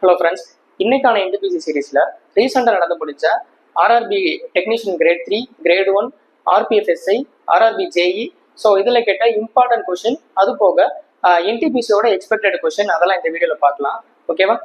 Hello friends, இன்னைக்கான NTPC சீரீஸில் ரீசெண்டாக நடந்து முடிச்ச RRB technician grade 3, grade 1, RPF SI, RRB JE, so இதில் கேட்ட இம்பார்ட்டன்ட் கொஷின், அது போக என்டிபிசியோட எக்ஸ்பெக்டட் கொஷின் அதெல்லாம் இந்த வீடியோவில் பார்க்கலாம். ஓகேவா?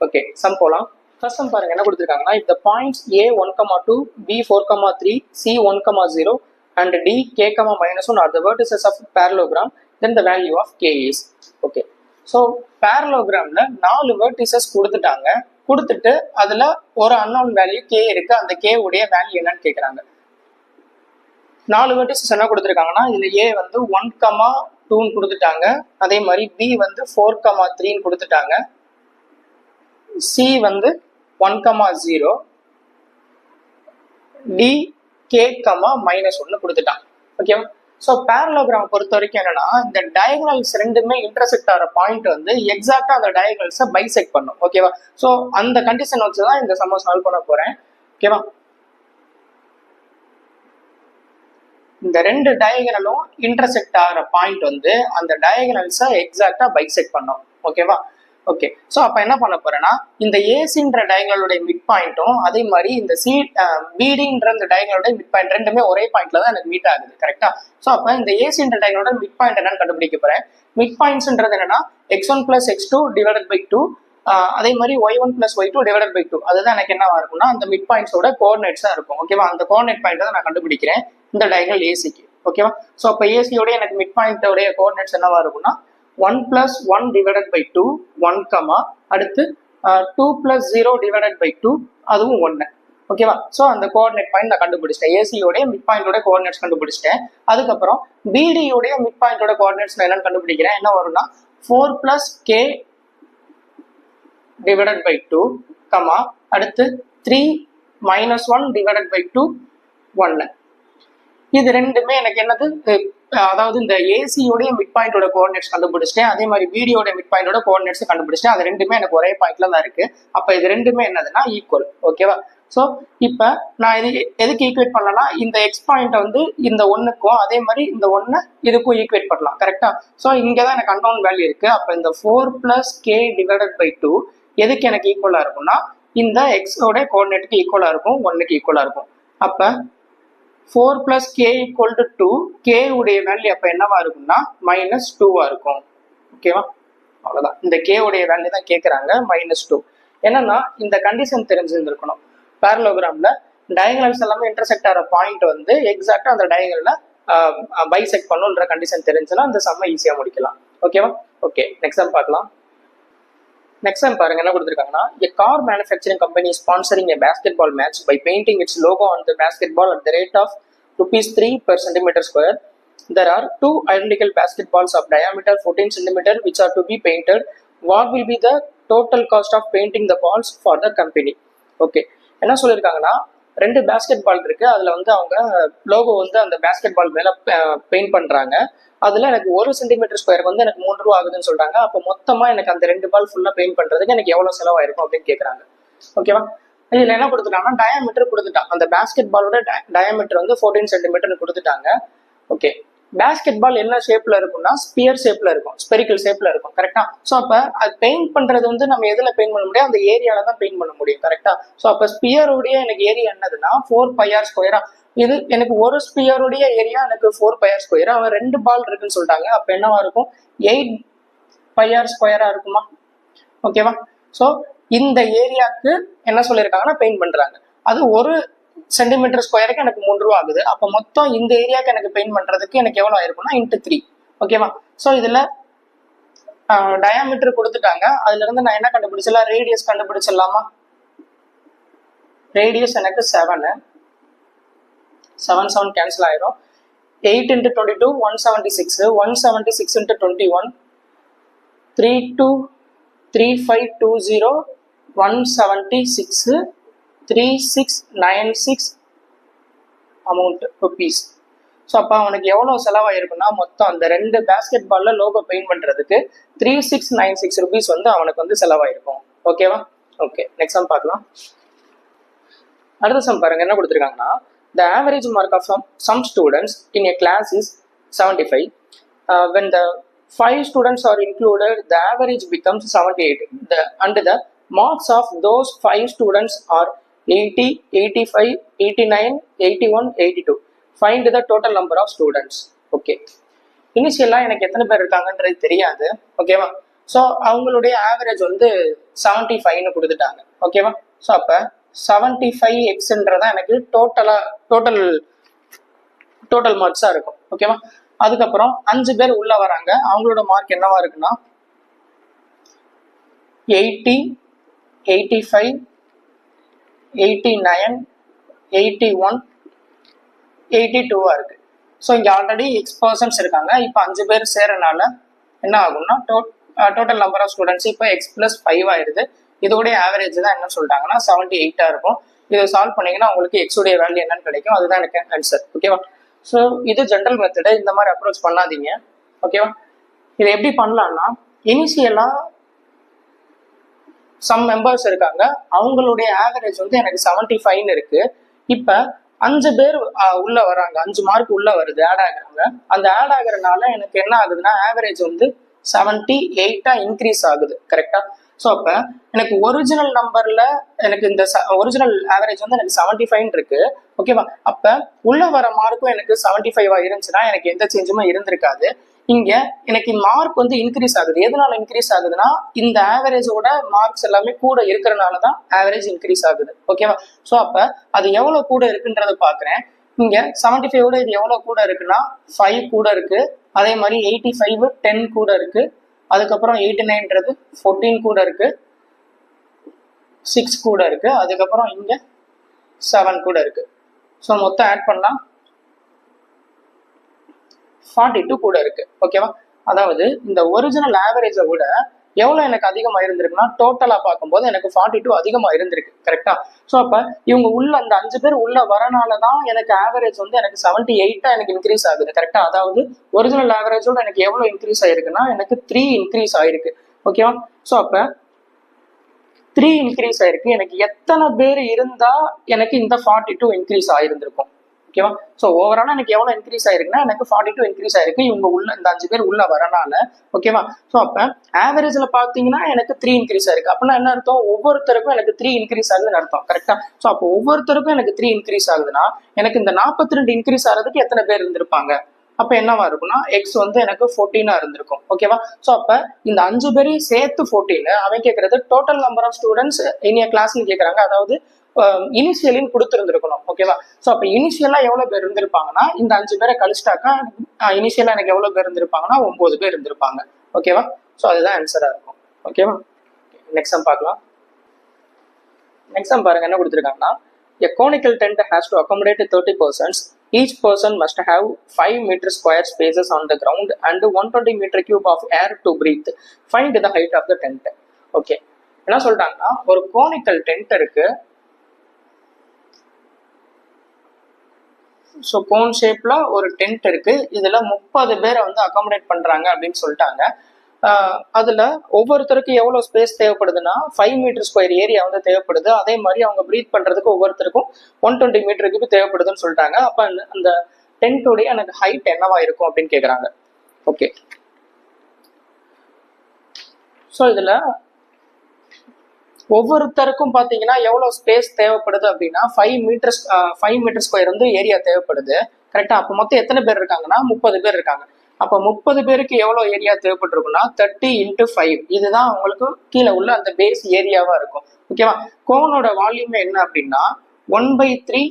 ஓகே, சம் போகலாம். ஃபர்ஸ்ட் சம் பாருங்க என்ன கொடுத்துருக்காங்கன்னா, if the points A1,2, B4,3, C1,0 and D K,-1 are the vertices of parallelogram, then the value of K is. Okay, so பேரலோகிராமில் 4 வெர்டிசஸ் கொடுத்துட்டு அதில் ஒரு அன்னோன் வேல்யூ கே இருக்கு. அந்த கே உடைய வேல்யூ என்னன்னு கேட்குறாங்க. 4 வெர்டிசஸ் என்ன கொடுத்துருக்காங்கன்னா, இதில் ஏ வந்து 1,2 கொடுத்துட்டாங்க. அதே மாதிரி பி வந்து 4,3 கொடுத்துட்டாங்க. சி வந்து 1,0, டி K,-1 கொடுத்துட்டாங்க. ஓகேவா? ஸோ பேரலோகிராம் பொறுத்த வரைக்கும் என்னன்னா, இந்த டயகனல்ஸ் ரெண்டுமே இன்டர்செக்ட் ஆகிற பாயிண்ட் வந்து எக்ஸாக்டா அந்த டயகனல்ஸை பைசெக்ட் பண்ணும். ஓகேவா? ஸோ அந்த கண்டிஷன் வச்சு தான் இந்த சம்ம சால்வ் பண்ண போறேன். ஓகேவா? இந்த 2 டயகனலும் இன்டர்செக்ட் ஆகிற பாயிண்ட் வந்து அந்த டயகனல்ஸை எக்ஸாக்டா பைசெக்ட் பண்ணும். ஓகேவா? ஓகே, ஸோ அப்போ என்ன பண்ண போறேன்னா, இந்த ஏசின்ற டயகனலுடைய மிட் பாயிண்ட்டும் அதே மாதிரி இந்த பிடின்ற இந்த டயகனலுடைய மிட் பாயிண்ட் ரெண்டுமே ஒரே பாயிண்ட்ல தான் எனக்கு மீட் ஆகுது. கரெக்டா? ஸோ அப்போ இந்த ஏசின்ற டயகனலோட மிட் பாயிண்ட் என்னன்னு கண்டுபிடிக்க போறேன். மிட் பாயிண்ட்ஸ்ன்றது என்னன்னா x1 + x2 / 2, அதே மாதிரி y1 + y2 / 2. அதுதான் எனக்கு என்னவா இருக்கும்னா அந்த மிட் பாயிண்ட்ஸோட கோஆர்டினேட்ஸா இருக்கும். ஓகேவா? அந்த கோஆர்டினேட் பாயிண்ட் தான் நான் கண்டுபிடிக்கிறேன் இந்த டயகனல் ஏசிக்கு. ஓகேவா? ஸோ அப்போ ஏசியோட எனக்கு மிட் பாயிண்டோடைய கோஆர்டினேட்ஸ் என்னவா இருக்கும்னா 1 + 1 / 2, 1, அடுத்து 2 + 0 / 2, அதுவும் 1. ஓகேவா? ஸோ அந்த கோஆர்டினேட் பாயிண்ட் நான் கண்டுபிடிச்சிட்டேன். ஏசியோடைய மிட் பாயிண்டோட கோஆர்டினேட்ஸ் கண்டுபிடிச்சிட்டேன். அதுக்கப்புறம் பிடியோடைய மிட் பாயிண்டோட கோஆர்டினேட்ஸ் நான் என்னன்னு கண்டுபிடிக்கிறேன். என்ன வரும்னா 4 + K / 2, அடுத்து 3 - 1 / 2, 1. இது ரெண்டுமே எனக்கு என்னது, அதாவது இந்த ஏசியோடைய மிட் பாயிண்டோட கோஆர்டினேட்ஸ் கண்டுபிடிச்சிட்டேன். அதே மாதிரி பிடியோட மிட் பாயிண்டோட கோஆர்டினேட்ஸ் கண்டுபிடிச்சிட்டேன். அது ரெண்டுமே எனக்கு ஒரே பாயிண்ட்ல தான் இருக்கு. அப்ப இது ரெண்டுமே என்னதுன்னா ஈக்குவல். ஓகேவா? ஸோ இப்போ நான் இது எதுக்கு ஈக்குவேட் பண்ணலன்னா, இந்த எக்ஸ் பாயிண்ட் வந்து இந்த 1க்கும் அதே மாதிரி இந்த 1 இதுக்கும் ஈக்குவேட் பண்ணலாம். கரெக்டா? ஸோ இங்கே தான் எனக்கு அன்னோன் வேல்யூ இருக்கு. அப்போ இந்த 4 + K / 2 எதுக்கு எனக்கு ஈக்குவலா இருக்கும்னா இந்த எக்ஸோட கோஆர்டினேட்டுக்கு ஈக்குவலா இருக்கும், 1க்கு ஈக்குவலா இருக்கும். அப்ப 4 + K = 2, K உடைய வேல்யூ அப்ப என்னவா இருக்கும்னா -2 இருக்கும். ஓகேவா? அவ்வளவுதான். இந்த K உடைய வேல்யூ தான் கேட்கறாங்க, -2. என்னன்னா இந்த கண்டிஷன் தெரிஞ்சிருந்திருக்கணும். பேரலோகிராம்ல டயகனல்ஸ் எல்லாமே இன்டர்செக்ட் ஆகிற பாயிண்ட் வந்து எக்ஸாக்டா அந்த டயகனல்ல பைசெக்ட் பண்ணுன்ற கண்டிஷன் தெரிஞ்சுன்னா அந்த சம்மை ஈஸியா முடிக்கலாம். ஓகேவா? ஓகே, நெக்ஸ்ட் சம் பார்க்கலாம். நெக்ஸ்ட் டைம் பாருங்க என்ன கொடுத்துருக்காங்கன்னா, a car manufacturing company is sponsoring a basketball match by painting its logo on the basketball at the rate of ₹3 per centimeter square. There are 2 identical basketballs of diameter 14 centimeter which are to be painted. What will be the total cost of painting the balls for the company? Okay, என்ன சொல்லியிருக்காங்கன்னா, 2 basket பால் இருக்கு. அதுல வந்து அவங்க logo வந்து அந்த basket பால் மேல paint பண்றாங்க. அதுல எனக்கு 1 சென்டிமீட்டர் ஸ்கொயருக்கு வந்து எனக்கு ₹3 ஆகுதுன்னு சொல்றாங்க. அப்போ மொத்தமா எனக்கு அந்த 2 பால் ஃபுல்லா பெயிண்ட் பண்றதுக்கு எனக்கு எவ்வளவு செலவாயிருக்கும் அப்படின்னு கேட்கறாங்க. ஓகேவா? இதுல என்ன கொடுத்துட்டாங்கன்னா டயாமீட்டர் கொடுத்துட்டான். அந்த பேஸ்கெட் பாலோட டயாமீட்டர் வந்து 14 சென்டிமீட்டர் கொடுத்துட்டாங்க. ஓகே, பேஸ்கெட் பால் என்ன ஷேப்ல இருக்கும்னா ஸ்பியர் ஷேப்ல இருக்கும், ஸ்பெரிக்கல் ஷேப்ல இருக்கும். கரெக்டா? ஸோ அப்ப அது பெயிண்ட் பண்றது வந்து நம்ம எதுல பெயிண்ட் பண்ண முடியும், அந்த ஏரியால தான் பெயிண்ட் பண்ண முடியும். கரெக்டா? ஸோ அப்ப ஸ்பியருடைய எனக்கு ஏரியா என்னதுன்னா 4πr². இது எனக்கு ஒரு ஸ்பியருடைய ஏரியா எனக்கு 4πr². அவன் 2 பால் இருக்குன்னு சொல்லிட்டாங்க. அப்ப என்னவா இருக்கும், 8πr² இருக்குமா? ஓகேவா? ஸோ இந்த ஏரியாவுக்கு என்ன சொல்லியிருக்காங்கன்னா பெயிண்ட் பண்றாங்க. அது 1 சென்டிமீட்டர் ஸ்கொயருக்கு எனக்கு ₹3 ஆகுது. அப்போ மொத்தம் இந்த ஏரியாவுக்கு எனக்கு பெயிண்ட் பண்றதுக்கு எனக்கு எவ்வளவு ஆயிருக்கும்னா × 3. ஓகேவா? ஸோ இதுல டயாமீட்டர் கொடுத்துட்டாங்க. அதுல இருந்து நான் என்ன கண்டுபிடிச்சலாம், ரேடியஸ் கண்டுபிடிச்சிடலாமா? ரேடியஸ் எனக்கு 7 கேன்சல் ஆயிரும். 8 × 22 176, 176 × 21 323520, 176 3696 அமௌண்ட் ருபீஸ். ஸோ அப்போ அவனுக்கு எவ்வளோ செலவாயிருக்குன்னா மொத்தம் அந்த 2 பேஸ்கெட் பால்ல லோகோ பெயிண்ட் பண்றதுக்கு 3696 ருபீஸ் வந்து அவனுக்கு வந்து செலவாயிருக்கும். ஓகேவா? ஓகே, நெக்ஸ்ட் சம் பார்க்கலாம். அடுத்த சம் பாருங்க என்ன கொடுத்துருக்காங்கன்னா, the average mark of some students in a class is 75. When the 5 students are included, the average becomes 78. And the marks of those 5 students are 80, 85, 89, 81, 82. Find the total number of students. Okay, இனிஷியலாக எனக்கு எத்தனை பேர் இருக்காங்கன்றது தெரியாது. ஓகேவா? So அவங்களுடைய average வந்து 75ன்னு கொடுத்துட்டாங்க. ஓகேவா? ஸோ அப்போ 75x எனக்கு டோட்டல் மார்க்ஸாக இருக்கும். ஓகேவா? அதுக்கப்புறம் 5 பேர் உள்ள வராங்க. அவங்களோட மார்க் என்னவா இருக்குன்னா 80, 85, 89, 81, 82 இருக்கு. ஸோ இங்கே ஆல்ரெடி X% இருக்காங்க. இப்போ 5 பேர் சேரனால என்ன ஆகும்னா டோட்டல் நம்பர் ஆஃப் ஸ்டூடெண்ட்ஸ் இப்போ X+5 ஆயிடுது. இதோடைய ஆவரேஜ் தான் என்ன சொல்லிட்டாங்கன்னா 78 இருக்கும். இதை சால்வ் பண்ணீங்கன்னா உங்களுக்கு எக்ஸுடைய வேல்யூ என்னன்னு கிடைக்கும். அதுதான் எனக்கு ஆன்சர். ஓகேவா? ஸோ இது ஜென்ரல் மெத்தடு. இந்த மாதிரி அப்ரோச் பண்ணாதீங்க. ஓகேவா? இதை எப்படி பண்ணலாம்னா இனிஷியலாக சம் மெம்பர்ஸ் இருக்காங்க. அவங்களுடைய ஆவரேஜ் வந்து எனக்கு 75ன்னு இருக்கு. இப்போ 5 பேர் உள்ள வராங்க, 5 மார்க் உள்ள வருது, ஆட் ஆகுறாங்க. அந்த ஆட் ஆகுறதுனால எனக்கு என்ன ஆகுதுன்னா ஆவரேஜ் வந்து 78 இன்க்ரீஸ் ஆகுது. கரெக்டா? ஸோ அப்போ எனக்கு ஒரிஜினல் நம்பர்ல எனக்கு இந்த ஒரிஜினல் ஆவரேஜ் வந்து எனக்கு 75 இருக்கு. ஓகேவா? அப்போ உள்ள வர மார்க்கும் எனக்கு 75 இருந்துச்சுன்னா எனக்கு எந்த சேஞ்சுமே இருந்திருக்காது. இங்க எனக்கு மார்க் வந்து இன்க்ரீஸ் ஆகுது. எதனால இன்க்ரீஸ் ஆகுதுன்னா இந்த ஆவரேஜோட மார்க்ஸ் எல்லாமே கூட இருக்கிறனால தான் ஆவரேஜ் இன்க்ரீஸ் ஆகுது. ஓகேவா? ஸோ அப்ப அது எவ்வளவு கூட இருக்குன்றத பாக்குறேன். இங்க 75 இது எவ்வளவு கூட இருக்குன்னா 5 கூட இருக்கு. அதே மாதிரி 85 10 கூட இருக்கு. அதுக்கப்புறம் 89 14 கூட இருக்கு, 6 கூட இருக்கு. அதுக்கப்புறம் இங்க 7 கூட இருக்கு. ஸோ மொத்தம் ஆட் பண்ணா 42 கூட இருக்கு. ஓகேவா? அதாவது இந்த ஒரிஜினல் ஆவரேஜை விட எவ்வளவு எனக்கு அதிகமா இருந்திருக்குன்னா டோட்டலா பார்க்கும்போது எனக்கு 42 அதிகமா இருந்திருக்கு. கரெக்டா? ஸோ அப்ப இவங்க உள்ள அந்த 5 பேர் உள்ள வரனாலதான் எனக்கு ஆவரேஜ் வந்து எனக்கு 78 எனக்கு இன்க்ரீஸ் ஆகுது. கரெக்டா? அதாவது ஒரிஜினல் ஆவரேஜோட எனக்கு எவ்வளவு இன்க்ரீஸ் ஆயிருக்குன்னா எனக்கு 3 இன்க்ரீஸ் ஆயிருக்கு. ஓகேவா? ஸோ அப்ப 3 இன்க்ரீஸ் ஆயிருக்கு. எனக்கு எத்தனை பேர் இருந்தா எனக்கு இந்த 42 இன்க்ரீஸ் ஆயிருந்திருக்கும். ஓகேவா? ஸோ ஓவராலா எனக்கு எவ்வளவு இன்க்ரீஸ் ஆயிருக்குன்னா எனக்கு 42 இன்க்ரீஸ் ஆயிருக்கு இவங்க உள்ள இந்த 5 பேர் உள்ள வரனால. ஓகேவா? ஸோ அப்ப ஆவரேஜ்ல பாத்தீங்கன்னா எனக்கு 3 இன்க்ரீஸ் ஆயிருக்கு. அப்படின்னா என்ன அர்த்தம்? ஒவ்வொருத்தருக்கும் எனக்கு 3 இன்க்ரீஸ் ஆகுதுன்னு அர்த்தம். கரெக்டா? ஸோ அப்போ ஒவ்வொருத்தருக்கும் எனக்கு 3 இன்க்ரீஸ் ஆகுதுன்னா எனக்கு இந்த 42 இன்க்ரீஸ் ஆகிறதுக்கு எத்தனை பேர் இருந்திருப்பாங்க? அப்ப என்னவா இருக்கும்னா எக்ஸ் வந்து எனக்கு 14 இருந்திருக்கும். ஓகேவா? ஸோ அப்ப இந்த 5 பேரையும் சேர்த்து 14. அவன் கேட்கறது total number of students in கிளாஸ்ன்னு கேட்கறாங்க. அதாவது இனிஷியலின்னு கொடுத்துருந்துருக்கணும். ஓகேவா? ஸோ அப்போ இனிஷியலா எவ்வளவு பேர் இருந்திருப்பாங்கன்னா இந்த 5 பேரை கழிச்சிட்டாக்கா இனிஷியலா எனக்கு எவ்வளவு பேர் இருந்திருப்பாங்கன்னா 9 பேர் இருந்திருப்பாங்க. ஓகேவா? ஸோ அதுதான் ஆன்சரா இருக்கும். ஓகேவா? நெக்ஸ்ட் சம் பார்க்கலாம். நெக்ஸ்ட் சம் பாருங்க என்ன கொடுத்துருக்காங்கன்னா a conical tent has to accommodate 30 persons. Each person must have 5 meter square spaces on the ground and 120 meter cube of air to breathe. Find the height of the tent. Okay, என்ன சொல்லிட்டாங்கன்னா ஒரு conical tent இருக்கு. So cone ஷேப்ல ஒரு tent இருக்கு. இதுல 30 பேரை வந்து அகாமடேட் பண்றாங்க அப்படின்னு சொல்லிட்டாங்க. அதுல ஒவ்வொருத்தருக்கும் எவ்வளவு ஸ்பேஸ் தேவைப்படுதுன்னா 5 மீட்டர் ஸ்கொயர் ஏரியா வந்து தேவைப்படுது. அதே மாதிரி அவங்க ப்ரீத் பண்றதுக்கு ஒவ்வொருத்தருக்கும் 120 மீட்டருக்கு தேவைப்படுதுன்னு சொல்லிட்டாங்க. அப்ப அந்த டென்ட்டோடைய எனக்கு ஹைட் என்னவா இருக்கும் அப்படின்னு கேக்குறாங்க. ஓகே, ஸோ இதுல ஒவ்வொருத்தருக்கும் பாத்தீங்கன்னா எவ்வளவு ஸ்பேஸ் தேவைப்படுது அப்படின்னா 5 மீட்டர் ஸ்கொயர் வந்து ஏரியா தேவைப்படுது. கரெக்டா? அப்ப மொத்தம் எத்தனை பேர் இருக்காங்கன்னா 30 பேர் இருக்காங்க. அப்ப 30 பேருக்கு எவ்வளவு ஏரியா தேவைப்பட்டிருக்குன்னா 30 × 5. இதுதான் உங்களுக்கு கீழே உள்ள அந்த பேஸ் ஏரியாவா இருக்கும். ஓகேவா? கோனோட வால்யூம் என்ன அப்படின்னா 1/3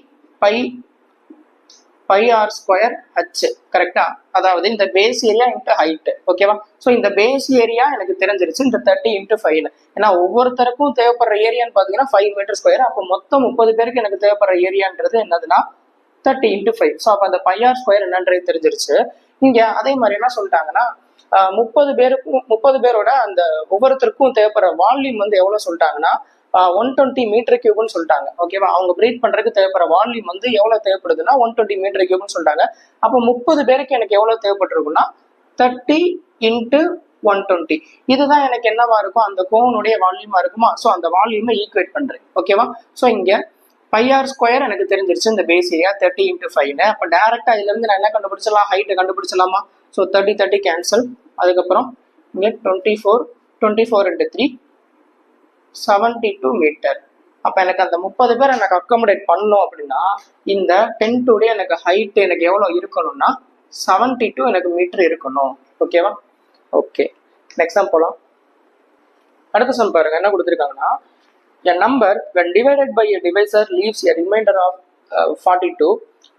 πr² h. கரெக்டா? அதாவது இந்த பேஸ் ஏரியா இன்ட்டு ஹைட். ஓகேவா? ஸோ இந்த பேஸ் ஏரியா எனக்கு தெரிஞ்சிருச்சு இந்த 30 × 5. ஏன்னா ஒவ்வொருத்தருக்கும் தேவைப்படுற ஏரியான்னு பாத்தீங்கன்னா 5 மீட்டர் ஸ்கொயர். அப்போ மொத்தம் 30 பேருக்கு எனக்கு தேவைப்படுற ஏரியான்றது என்னதுன்னா 30 × 5. ஸோ அப்போ அந்த πr² என்னன்றது தெரிஞ்சிருச்சு. இங்க அதே மாதிரி என்ன சொல்லிட்டாங்கன்னா 30 பேரோட அந்த ஒவ்வொருத்தருக்கும் தேவைப்படுற வால்யூம் வந்து எவ்வளவு சொல்லிட்டாங்கன்னா 120 மீட்டர் கியூப்னு சொல்லிட்டாங்க. ஓகேவா? அவங்க பிரீத் பண்றதுக்கு தேவைப்படுற வால்யூம் வந்து எவ்வளவு தேவைப்படுதுன்னா 120 மீட்டர் கியூப்னு சொல்லிட்டாங்க. அப்போ 30 பேருக்கு எனக்கு எவ்வளவு தேவைப்பட்டிருக்குன்னா 30 × 120. இதுதான் எனக்கு என்னவா இருக்கும்? அந்த கோனுடைய வால்யூமா இருக்குமா? ஸோ அந்த வால்யூமை ஈக்குவேட் பண்றேன். ஓகேவா? ஸோ இங்க πr² எனக்கு தெரிஞ்சிருச்சு இந்த பேஸ் ஏரியா 30 × 5. அப்ப டைரக்டா இதுல இருந்து நான் என்ன கண்டுபிடிச்சலாம்? ஹைட் கண்டுபிடிச்சலாமா? So 30 cancel. அதுக்கப்புறம் இங்க 24 × 3 72 மீட்டர். அப்போ எனக்கு அந்த 30 பேர் எனக்கு அக்காமடேட் பண்ணணும் அப்படின்னா இந்த டென்ட்டுடைய எனக்கு ஹைட் எனக்கு எவ்வளோ இருக்கணும்னா 72 எனக்கு மீட்டர் இருக்கணும். ஓகேவா? ஓகே, நெக்ஸ்ட் சம் போகலாம். அடுத்த சம் பாருங்க, என்ன கொடுத்துருக்காங்கன்னா, a number when divided by a divisor leaves a remainder of 42.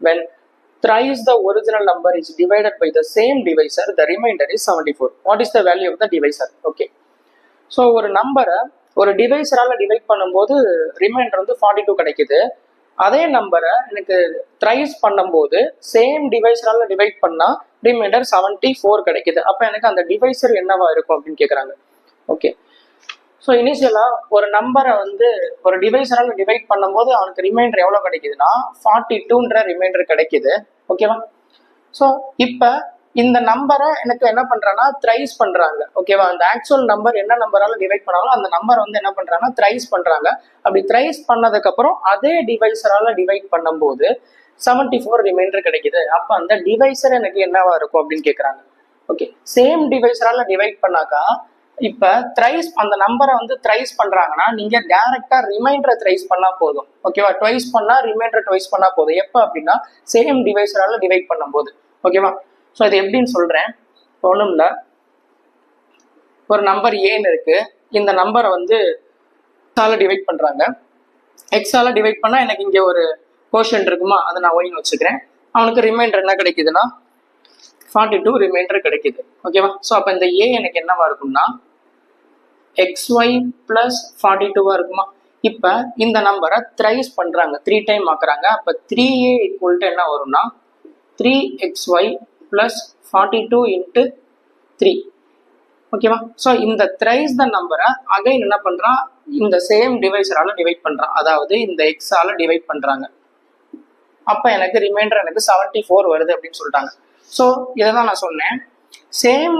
When thrice the original number is divided by the same divisor, the remainder is 74. What is the value of the divisor? Okay, so ஒரு நம்பரை ஒரு டிவைசரால் divide பண்ணும்போது reminder வந்து 42 கிடைக்குது. அதே நம்பரை எனக்கு thrice பண்ணும்போது சேம் டிவைசரால் டிவைட் பண்ணால் ரிமைண்டர் 74 கிடைக்குது. அப்போ எனக்கு அந்த டிவைசர் என்னவா இருக்கும் அப்படின்னு கேட்குறாங்க. ஓகே, ஸோ இனிஷியலாக ஒரு நம்பரை வந்து ஒரு டிவைசரால் டிவைட் பண்ணும்போது அவனுக்கு ரிமைண்டர் எவ்வளோ கிடைக்குதுன்னா 42ன்ற ரிமைண்டர் கிடைக்குது. ஓகேவா? ஸோ இப்போ இந்த நம்பரை எனக்கு என்ன பண்ணுறான்னா த்ரைஸ் பண்ணுறாங்க. ஓகேவா? அந்த ஆக்சுவல் நம்பர் என்ன நம்பரால் டிவைட் பண்ணாலும் அந்த நம்பரை வந்து என்ன பண்ணுறாங்கன்னா த்ரைஸ் பண்ணுறாங்க. அப்படி த்ரைஸ் பண்ணதுக்கப்புறம் அதே டிவைசரால் டிவைட் பண்ணும்போது 74 ரிமைண்டர் கிடைக்குது. அப்போ அந்த டிவைசர் எனக்கு என்னவா இருக்கும் அப்படின்னு கேட்குறாங்க. ஓகே, சேம் டிவைசரால் டிவைட் பண்ணாக்கா இப்போ த்ரைஸ் அந்த நம்பரை வந்து த்ரைஸ் பண்ணுறாங்கன்னா நீங்கள் டேரெக்டாக ரிமைண்டரை த்ரைஸ் பண்ணால் போதும். ஓகேவா? ட்வைஸ் பண்ணால் ரிமைண்டரை ட்வைஸ் பண்ணால் போதும். எப்போ அப்படின்னா சேம் டிவைசரால் டிவைட் பண்ணும்போது. ஓகேவா? ஸோ இது எப்படின்னு சொல்கிறேன். ஒன்றும் இல்லை, ஒரு நம்பர் ஏன்னு இருக்கு. இந்த நம்பரை வந்து எக்ஸால் டிவைட் பண்ணுறாங்க. எக்ஸால் டிவைட் பண்ணால் எனக்கு இங்கே ஒரு கோஷன் இருக்குமா, அதை நான் ஒயின்னு வச்சுக்கிறேன். அவனுக்கு ரிமைண்டர் என்ன கிடைக்குதுன்னா 42 ரிமைண்டர் கிடைக்குது. ஓகேவா? ஸோ அப்போ இந்த ஏ எனக்கு என்னவா இருக்கும்னா XY + 42 இருக்குமா. இப்போ இந்த நம்பரை த்ரைஸ் பண்ணுறாங்க, 3 டைம் ஆக்குறாங்க. அப்போ 3A = என்ன வரும்னா 3XY + 42 × 3. ஓகேவா? ஸோ இந்த த்ரைஸ் த நம்பரை அகைன் என்ன பண்ணுறான், இந்த சேம் டிவைசரால் டிவைட் பண்ணுறான். அதாவது இந்த எக்ஸால் டிவைட் பண்ணுறாங்க. அப்போ எனக்கு ரிமைண்டர் எனக்கு 74 வருது அப்படின்னு சொல்லிட்டாங்க. ஸோ இதை தான் நான் சொன்னேன், சேம்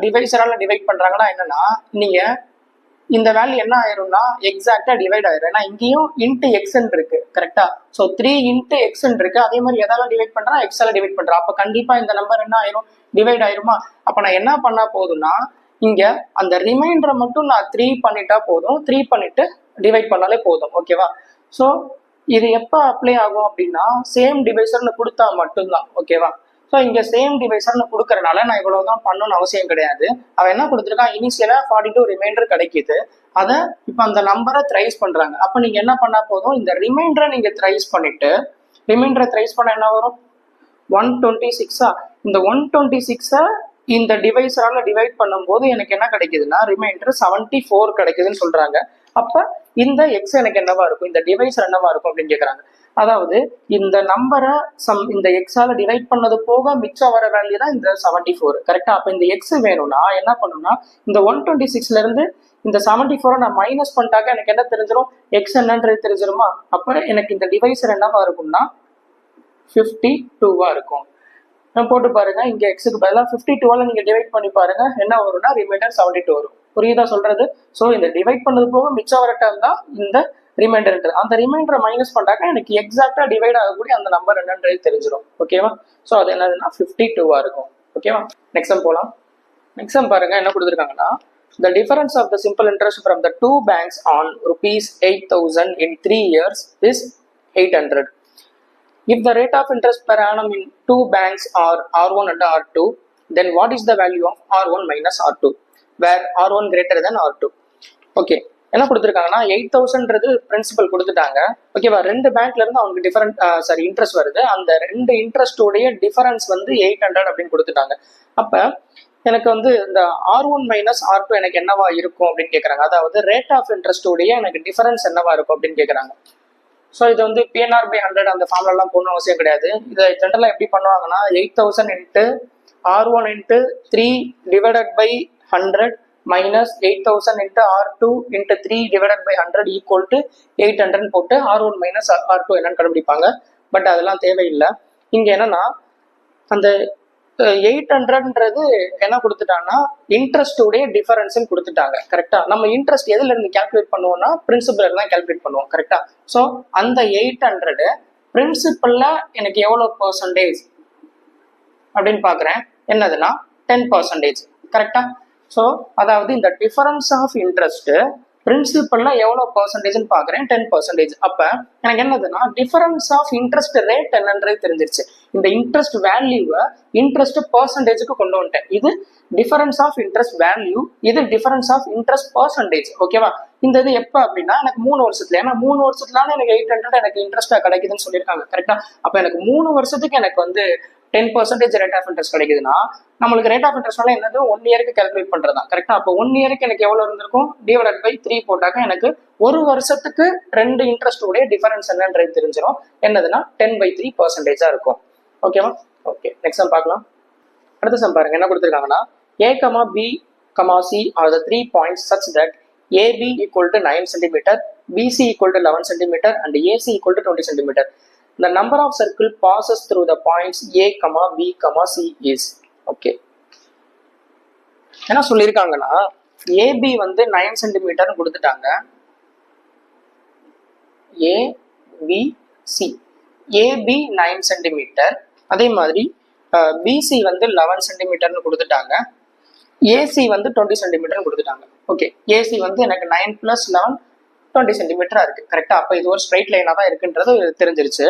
டிவைசரால் டிவைட் பண்ணுறாங்கன்னா என்னன்னா நீங்கள் இந்த வேல்யூ என்ன ஆயிரும்னா எக்ஸாக்டாக டிவைட் ஆயிரும். ஏன்னா இங்கேயும் இன்ட்டு எக்ஸ்ன்னு இருக்கு. கரெக்டா? ஸோ 3 × எக்ஸ்ன்னு இருக்கு. அதே மாதிரி எதால டிவைட் பண்ணுறா, எக்ஸால டிவைட் பண்ணுறா. அப்போ கண்டிப்பாக இந்த நம்பர் என்ன ஆயிரும், டிவைட் ஆயிருமா. அப்போ நான் என்ன பண்ணா போதும்னா இங்கே அந்த ரிமைண்டரை மட்டும் நான் 3 பண்ணிட்டா போதும். 3 பண்ணிட்டு டிவைட் பண்ணாலே போதும். ஓகேவா? ஸோ இது எப்போ அப்ளை ஆகும் அப்படின்னா சேம் டிவைசர்னு கொடுத்தா மட்டும்தான். ஓகேவா? ஸோ இங்கே சேம் டிவைசர்னு கொடுக்கறனால நான் இவ்வளோதான் பண்ணணும்னு அவசியம் கிடையாது. அவன் என்ன கொடுத்துருக்கான், இனிஷியலாக 42 ரிமைண்டர் கிடைக்குது. அதை இப்போ அந்த நம்பரை த்ரைஸ் பண்ணுறாங்க. அப்போ நீங்கள் என்ன பண்ணால் போதும், இந்த ரிமைண்டரை நீங்கள் த்ரைஸ் பண்ணிட்டு ரிமைண்டரை த்ரைஸ் பண்ண என்ன வரும் 126. இந்த 126 இந்த டிவைசரால் டிவைட் பண்ணும்போது எனக்கு என்ன கிடைக்குதுன்னா ரிமைண்டர் 74 கிடைக்குதுன்னு சொல்கிறாங்க. அப்போ இந்த எக்ஸ் எனக்கு என்னவா இருக்கும், இந்த டிவைசர் என்னவா இருக்கும் அப்படின்னு கேட்குறாங்க. அதாவது இந்த நம்பரை இந்த எக்ஸால டிவைட் பண்ணது போக மிச்சம் வர வேல்யூ தான் இந்த 74. கரெக்டா? அப்போ இந்த எக்ஸ் வேணும்னா என்ன பண்ணணும்னா இந்த 126ல இருந்து இந்த 74 நான் மைனஸ் பண்ணிட்டாக்க எனக்கு என்ன தெரிஞ்சிடும், எக்ஸ் என்னன்றது தெரிஞ்சிருமா. அப்போ எனக்கு இந்த டிவைசர் என்னவா இருக்கும்னா 52வா இருக்கும். போட்டு பாருங்க, இங்க எக்ஸுக்கு பதிலாக 52வால நீங்க டிவைட் பண்ணி பாருங்க, என்ன வரும்னா ரிமைண்டர் 72 வரும். புரியுதா சொல்றது? ஸோ இந்த டிவைட் பண்ணது போக மிச்சம் வர டேர்ம் தான் இந்த ரிமைண்டர். அந்த ரிமைண்டரை மைனஸ் பண்ணாக்க எனக்கு எக்ஸாக்டா டிவைட் ஆகக்கூடிய அந்த நம்பர் என்னன்றது தெரிஞ்சிடும். ஓகேவா? ஸோ அது என்னதுன்னா 52வா இருக்கும். ஓகேவா? நெக்ஸ்ட் சம் போகலாம். நெக்ஸ்ட் சம் பாருங்க, என்ன கொடுத்துருக்காங்கன்னா, the difference of the simple interest from the two banks on ₹8,000 in 3 years is 800. If the rate of interest per annum in two banks are R1 and R2, then what is the value of R1 minus R2, where R1 greater than R2? Okay, என்ன கொடுத்துருக்காங்கன்னா 8,000ன்றது principal கொடுத்துட்டாங்க. ஓகேவா? 2 பேங்க்ல இருந்து அவங்களுக்கு different interest வருது. அந்த 2 இன்ட்ரெஸ்டோடைய difference வந்து 800 அப்படின்னு கொடுத்துட்டாங்க. அப்ப எனக்கு வந்து இந்த R1 மைனஸ் R2 எனக்கு என்னவா இருக்கும் அப்படின்னு கேட்குறாங்க. அதாவது ரேட் ஆஃப் இன்ட்ரெஸ்டோடைய எனக்கு டிஃபரன்ஸ் என்னவா இருக்கும் அப்படின்னு கேட்குறாங்க. ஸோ இது வந்து PNR/100 அந்த ஃபார்ம்லாம் போகணும் அவசியம் கிடையாது. இதை ஜென்ரலாக எப்படி பண்ணுவாங்கன்னா 8,000 × R1 × 3 divided by 100 minus 8,000 × R2 × 3 divided by 100 equal to 800 போட்டு R1 minus R2 என்னன்னு கண்டுபிடிப்பாங்க. பட் அதெல்லாம் தேவையில்லை. இங்கே என்னன்னா அந்த 800ன்றது என்ன கொடுத்துட்டாங்கன்னா இன்ட்ரெஸ்டோடைய டிஃபரன்ஸ்ன்னு கொடுத்துட்டாங்க. கரெக்டா? நம்ம இன்ட்ரெஸ்ட் எதுல இருந்து கால்குலேட் பண்ணுவோம்னா பிரின்சிபல் தான் கால்குலேட் பண்ணுவோம். கரெக்டா? ஸோ அந்த 800 பிரின்சிபல்ல எனக்கு எவ்வளோ % அப்படின்னு பாக்குறேன், என்னதுன்னா 10%. கரெக்டா? ஸோ அதாவது இந்த டிஃபரன்ஸ் ஆஃப் இன்ட்ரெஸ்ட் பிரின்சிபல்ல எவ்வளோ பர்சன்டேஜ்னு பார்க்குறேன், 10%. அப்போ எனக்கு என்னதுன்னா டிஃபரன்ஸ் ஆஃப் இன்ட்ரெஸ்ட் ரேட் என்னன்றது தெரிஞ்சிருச்சு. இந்த இன்ட்ரெஸ்ட் வேல்யூவை இன்ட்ரெஸ்ட் பர்சன்டேஜுக்கு கொண்டு வந்துட்டேன். இது டிஃபரன்ஸ் ஆஃப் இன்ட்ரெஸ்ட் வேல்யூ, இது டிஃபரன்ஸ் ஆஃப் இன்ட்ரெஸ்ட் பர்சன்டேஜ். ஓகேவா? இந்த இது எப்போ அப்படின்னா எனக்கு 3 வருஷத்துல, ஏன்னா 3 வருஷத்துலான எனக்கு 800 எனக்கு இன்ட்ரெஸ்டா கிடைக்குதுன்னு சொல்லியிருக்காங்க. கரெக்டா? அப்போ எனக்கு 3 வருஷத்துக்கு எனக்கு வந்து 10% ரேட் ஆஃப் இன்ட்ரெஸ்ட் கிடைக்குதுன்னா நம்மளுக்கு ரேட் ஆஃப் இன்ட்ரெஸ்ட்னால என்னது 1 இயருக்கு கால்குலேட் பண்றதா. கரெக்டா? அப்போ 1 இயருக்கு எனக்கு எவ்வளவு இருந்திருக்கும், டிவைடட் பை 3 போட்டாக்க எனக்கு ஒரு வருஷத்துக்கு 2 இன்ட்ரெஸ்ட் உடைய டிஃபரன்ஸ் என்னன்றது தெரிஞ்சிடும். என்னதுன்னா 10/3% இருக்கும். ஓகேவா? ஓகே, நெக்ஸ்ட் சம் பார்க்கலாம். அடுத்த சம் பாருங்க, என்ன கொடுத்துருக்காங்கன்னா A, B, C are the 3 points such that AB equal to 9 cm, BC equal to 11 cm and AC equal to 20 cm. The number of circle passes through the points A, B, C is. Okay. என்ன சொல்லியிருக்காங்கன்னா AB வந்து 9 cm கொடுத்துட்டாங்க. ABC AB 9 cm, அதே மாதிரி BC வந்து 11 cm கொடுத்துட்டாங்க. AC வந்து 20 cm கொடுத்துட்டாங்க. ஓகே, AC வந்து எனக்கு 9 + 11 20 cm இருக்கு. கரெக்டா? அப்போ இது ஒரு ஸ்ட்ரைட் லைனா தான் இருக்குன்றது தெரிஞ்சிருச்சு.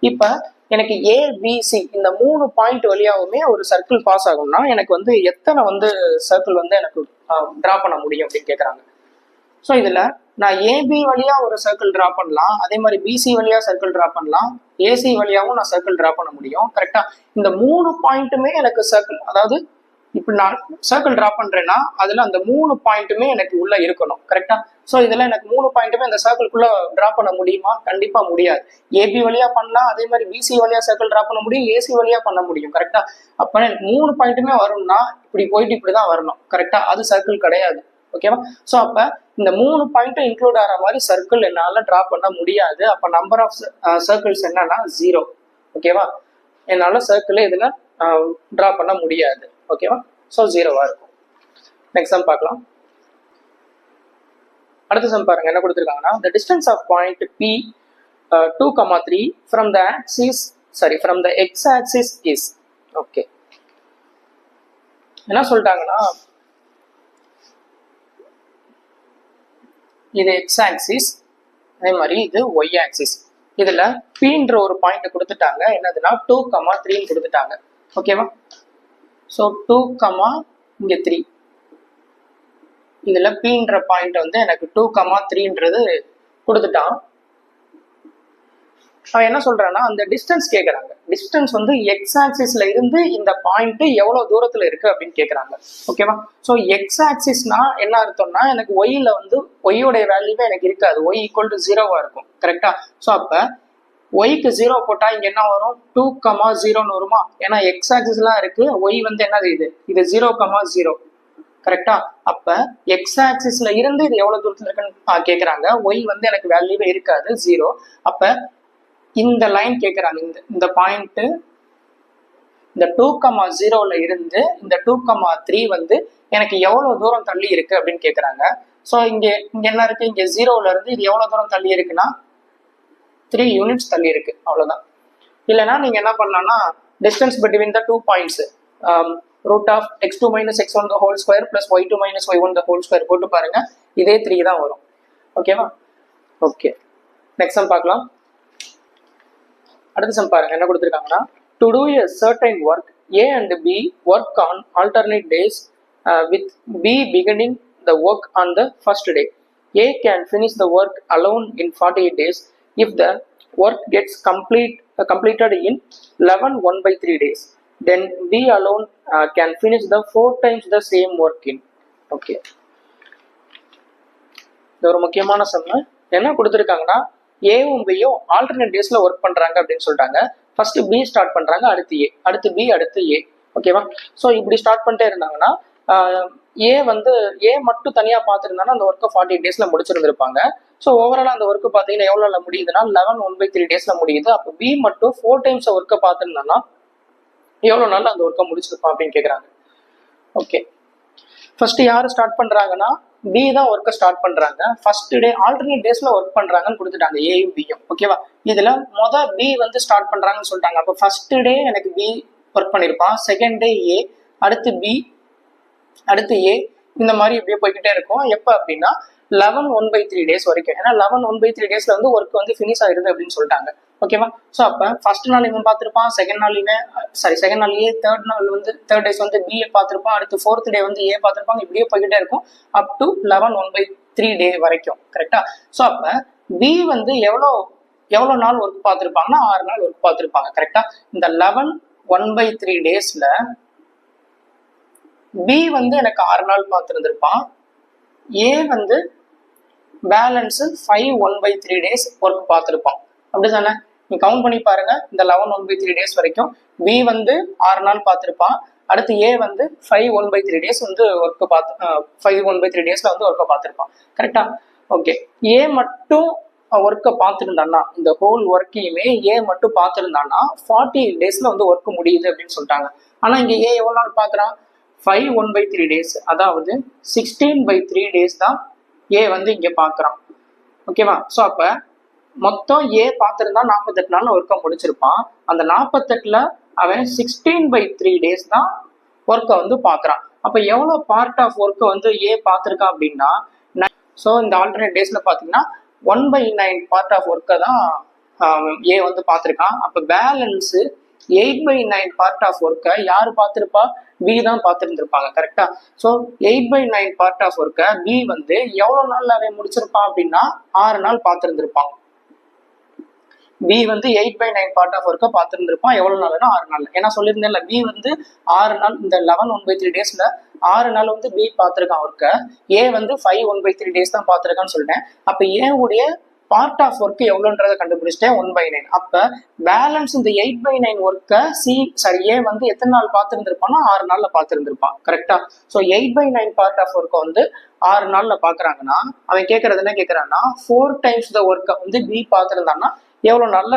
இப்போ எனக்கு ABC இந்த 3 பாயிண்ட் வழியாவுமே ஒரு சர்க்கிள் பாஸ் ஆகும்னா எனக்கு வந்து எத்தனை வந்து சர்க்கிள் வந்து எனக்கு டிரா பண்ண முடியும் அப்படின்னு கேட்குறாங்க. ஸோ இதில் நான் AB வழியா ஒரு சர்க்கிள் டிரா பண்ணலாம், அதே மாதிரி BC வழியா சர்க்கிள் டிரா பண்ணலாம், AC வழியாவும் நான் சர்க்கிள் டிரா பண்ண முடியும். கரெக்டா? இந்த 3 பாயிண்ட்டுமே எனக்கு சர்க்கிள், அதாவது இப்போ நான் சர்க்கிள் டிரா பண்றேன்னா அதுல அந்த 3 பாயிண்ட்டுமே எனக்கு உள்ள இருக்கணும். கரெக்டா? ஸோ இதெல்லாம் எனக்கு 3 பாயிண்ட்டுமே இந்த சர்க்கிள்குள்ள டிரா பண்ண முடியுமா? கண்டிப்பா முடியாது. AB வழியா பண்ணலாம், அதே மாதிரி BC வழியா சர்க்கிள் டிரா பண்ண முடியும், AC வழியா பண்ண முடியும். கரெக்டா? அப்ப எனக்கு 3 பாயிண்ட்டுமே வரும்னா இப்படி போயிட்டு இப்படிதான் வரணும். கரெக்டா? அது சர்க்கிள் கிடையாது. ஓகேவா? ஸோ அப்ப இந்த 3 பாயிண்ட்டும் இன்க்ளூட் ஆகிற மாதிரி சர்க்கிள் என்னால டிரா பண்ண முடியாது. அப்ப நம்பர் ஆஃப் சர்க்கிள்ஸ் என்னன்னா 0. ஓகேவா? என்னால சர்க்கிள் இதுல டிரா பண்ண முடியாது. ஓகேவா? ஸோ 0வா இருக்கும். நெக்ஸ்ட் சம் பார்க்கலாம். அடுத்த சம் பாருங்க, என்ன கொடுத்துருக்காங்கன்னா the distance of point P 2,3 from the x axis is. Okay, என்ன சொல்லிட்டாங்கன்னா இது x axis, அதே மாதிரி இது y axis. இதுல Pன்ற ஒரு பாயிண்ட் கொடுத்துட்டாங்க, என்னதுன்னா 2,3 கொடுத்துட்டாங்க. ஓகேவா? ஸோ 2, இங்க 3, இதுல Pன்ற பாயிண்ட் வந்து எனக்கு 2,3ன்றது கொடுத்துட்டான். அவன் என்ன சொல்றான்னா அந்த டிஸ்டன்ஸ் கேட்கறாங்க. டிஸ்டன்ஸ் வந்து எக்ஸ் ஆக்சிஸ்ல இருந்து இந்த பாயிண்ட் எவ்வளவு தூரத்துல இருக்கு அப்படின்னு கேட்கறாங்க. ஓகேவா? ஸோ எக்ஸ் ஆக்சிஸ்னா என்ன அர்த்தம்னா எனக்கு ஒய்ல வந்து ஒய்யோடைய வேல்யூவே எனக்கு இருக்காது, ஒய் ஈக்குவல் டு 0வா இருக்கும். கரெக்டா? ஸோ அப்ப ஒய்க்கு 0 போட்டா இங்க என்ன வரும், 2,0ன்னு வருமா? ஏன்னா எக்ஸ் ஆக்சிஸ்லாம் இருக்கு, ஒய் வந்து என்னது இது 0,0. கரெக்டா? அப்ப எக்ஸ் ஆக்சிஸ்ல இருந்து இது எவ்வளவு தூரத்துல இருக்குன்னு கேட்கறாங்க. ஒய் வந்து எனக்கு வேல்யூவே இருக்காது, 0. அப்ப இந்த லைன் கேட்கறாங்க, இந்த பாயிண்ட் இந்த 2,0ல இருந்து இந்த 2,3 வந்து எனக்கு எவ்வளவு தூரம் தள்ளி இருக்கு அப்படின்னு கேட்கறாங்க. ஸோ இங்க என்ன இருக்கு, இங்க 0ல இருந்து இது எவ்வளவு தூரம் தள்ளி இருக்குன்னா 3 யூனிட்ஸ் தள்ளி இருக்கு, அவ்வளவுதான். இல்லைன்னா நீங்க என்ன பண்ணலாம்னா distance between the 2 points root of x2 minus x1 the whole square plus y2 minus y1 the whole square போட்டு பாருங்க, இதே 3 தான் வரும். ஓகேவா? ஓகே, நெக்ஸ்ட் சம் பார்க்கலாம். அடுத்த சம் பாருங்க, என்ன கொடுத்துருக்காங்கன்னா to do a certain work A and B work on alternate days with B beginning the work on the first day. A can finish the work alone in 48 days if the work gets completed in 1/3 days. Then B alone can finish the 4 times the same work in. Okay, இது ஒரு முக்கியமான some. என்ன கொடுத்துருக்காங்கன்னா ஏவும் பியும் alternate டேஸ்ல work பண்றாங்க அப்படின்னு சொல்லிட்டாங்க. ஃபர்ஸ்ட் பி ஸ்டார்ட் பண்றாங்க, அடுத்து ஏ, அடுத்து பி, அடுத்து ஏ. ஓகேவா? ஸோ இப்படி ஸ்டார்ட் பண்ணிட்டே இருந்தாங்கன்னா ஏ வந்து ஏ மட்டும் தனியா பார்த்துருந்தாங்கன்னா அந்த ஒர்க்கை 48 டேஸ்ல முடிச்சிருந்திருப்பாங்க. ஸோ ஓவரால் அந்த ஒர்க்கு பார்த்தீங்கன்னா எவ்வளோ முடியுதுன்னா 11/1/3 டேஸ்ல முடியுது. அப்போ பி மட்டும் 4 டைம்ஸ் ஒர்க்கை பார்த்துருந்தாங்கன்னா எவ்வளவு நாள் அந்த ஒர்க்கை முடிச்சிருப்பான் அப்படின்னு கேட்கறாங்க. ஓகே, ஃபர்ஸ்ட் யாரு ஸ்டார்ட் பண்றாங்கன்னா பி தான் ஒர்க்கை ஸ்டார்ட் பண்றாங்க. ஃபர்ஸ்ட் டே ஆல்டர்னேட் டேஸ்ல ஒர்க் பண்றாங்கன்னு கொடுத்துட்டாங்க ஏயும் பியும். ஓகேவா? இதுல பி வந்து ஸ்டார்ட் பண்றாங்கன்னு சொல்லிட்டாங்க. அப்போ ஃபர்ஸ்ட் டே எனக்கு பி ஒர்க் பண்ணிருப்பான், செகண்ட் டே ஏ, அடுத்து பி, அடுத்து ஏ, இந்த மாதிரி இப்படியே போய்கிட்டே இருக்கும். எப்போ அப்படின்னா 11/1/3 டேஸ் வரைக்கும். ஏன்னா 11/1/3 டேஸ்ல வந்து ஒர்க் வந்து ஃபினிஷ் ஆயிருது அப்படின்னு சொல்லிட்டாங்க. ஓகேவா? ஸோ அப்போ ஃபர்ஸ்ட் நாள் இவன் பார்த்துருப்பான், செகண்ட் நாள் இவன் செகண்ட் நாள் ஏ, தேர்ட் நாள் வந்து தேர்ட் டேஸ் வந்து பிஏ பார்த்துருப்பான், அடுத்து ஃபோர்த் டே வந்து ஏ பார்த்துருப்பாங்க, இப்படியே போய்கிட்டே இருக்கும் அப் டு 11/1/3 டே வரைக்கும். கரெக்டா? ஸோ அப்போ பி வந்து எவ்வளோ நாள் ஒர்க் பார்த்துருப்பாங்கன்னா 6 நாள் ஒர்க் பார்த்துருப்பாங்க. கரெக்டா? இந்த 11/1/3 டேஸ்ல பி வந்து எனக்கு 6 நாள் பார்த்துருந்துருப்பான், ஏ வந்து பேலன்ஸ் 5/1/3 டேஸ் ஒர்க் பார்த்துருப்பான். அப்படிதானே? நீ கவுண்ட் பண்ணி பாருங்க. இந்த 11/1/3 டேஸ் வரைக்கும் பி வந்து 6 நாள் பார்த்துருப்பான், அடுத்து ஏ வந்து 5/1/3 டேஸ் வந்து ஒர்க் 5/1/3 டேஸ்ல வந்து ஒர்க்கை பார்த்துருப்பான். கரெக்டா? ஓகே. ஏ மட்டும் ஒர்க்கை பார்த்துருந்தான்னா, இந்த ஹோல் ஒர்க்கையுமே ஏ மட்டும் பார்த்துருந்தான்னா 48 டேஸ்ல வந்து ஒர்க் முடியுது அப்படின்னு சொல்லிட்டாங்க. ஆனா இங்க ஏ எவ்வளவு நாள் பார்க்குறான்? 5/1/3 டேஸ், அதாவது 16/3 டேஸ் தான் ஏ வந்து இங்க பார்க்குறான். ஓகேவா? ஸோ அப்ப மொத்தம் ஏ பார்த்துருந்தா 48 நாள் ஒர்க்கை முடிச்சிருப்பான். அந்த 48ல அவன் 16/3 டேஸ் தான் ஒர்க்கை வந்து பார்க்குறான். அப்போ எவ்வளோ பார்ட் ஆஃப் ஒர்க்கை வந்து ஏ பார்த்துருக்கான் அப்படின்னா, ஸோ இந்த ஆல்டர்னேட் டேஸ்ல பார்த்தீங்கன்னா 1/9 பார்ட் ஆஃப் ஒர்க்கை தான் ஏ வந்து பார்த்துருக்கான். அப்போ பேலன்ஸு 8/9 பார்ட் ஆஃப் ஒர்க்கை யார் பார்த்துருப்பா? பி தான் பார்த்துருந்துருப்பாங்க. கரெக்டா? ஸோ 8/9 பார்ட் ஆஃப் ஒர்க்கை பி வந்து எவ்வளோ நாள்ல அவன் முடிச்சிருப்பான் அப்படின்னா 6 நாள் பார்த்துருந்துருப்பான். பி வந்து 8/9 பார்ட் ஆஃப் ஒர்க்கை பார்த்துருந்துருப்பான். எவ்வளவு நாள்னா 6 நாள். ஏன்னா சொல்லியிருந்தேன்ல, பி வந்து 6 நாள், இந்த 11/1/3 டேஸ்ல 6 நாள் வந்து பி பார்த்துருக்கான் ஒர்க்கை, ஏ வந்து 5/1/3 டேஸ் தான் பார்த்துருக்கான்னு சொல்லிட்டேன். அப்ப ஏன் உடைய பார்ட் ஆஃப் ஒர்க் எவ்வளோன்றதை கண்டுபிடிச்சிட்டேன், 1/9. அப்ப பேலன்ஸ் இந்த 8/9 ஒர்க்கை ஏ வந்து எத்தனை நாள் பார்த்துருந்துருப்பான்னா 6 நாள்ல பார்த்துருந்துருப்பான். கரெக்டா? ஸோ 8/9 பார்ட் ஆஃப் ஒர்க்கை வந்து 6 நாள்ல பாக்குறாங்கன்னா அவன் கேட்கறது என்ன கேட்கறான்னா 4 times த ஒர்க்கை வந்து பி பார்த்துருந்தான்னா எவ்வளோ நாள்ல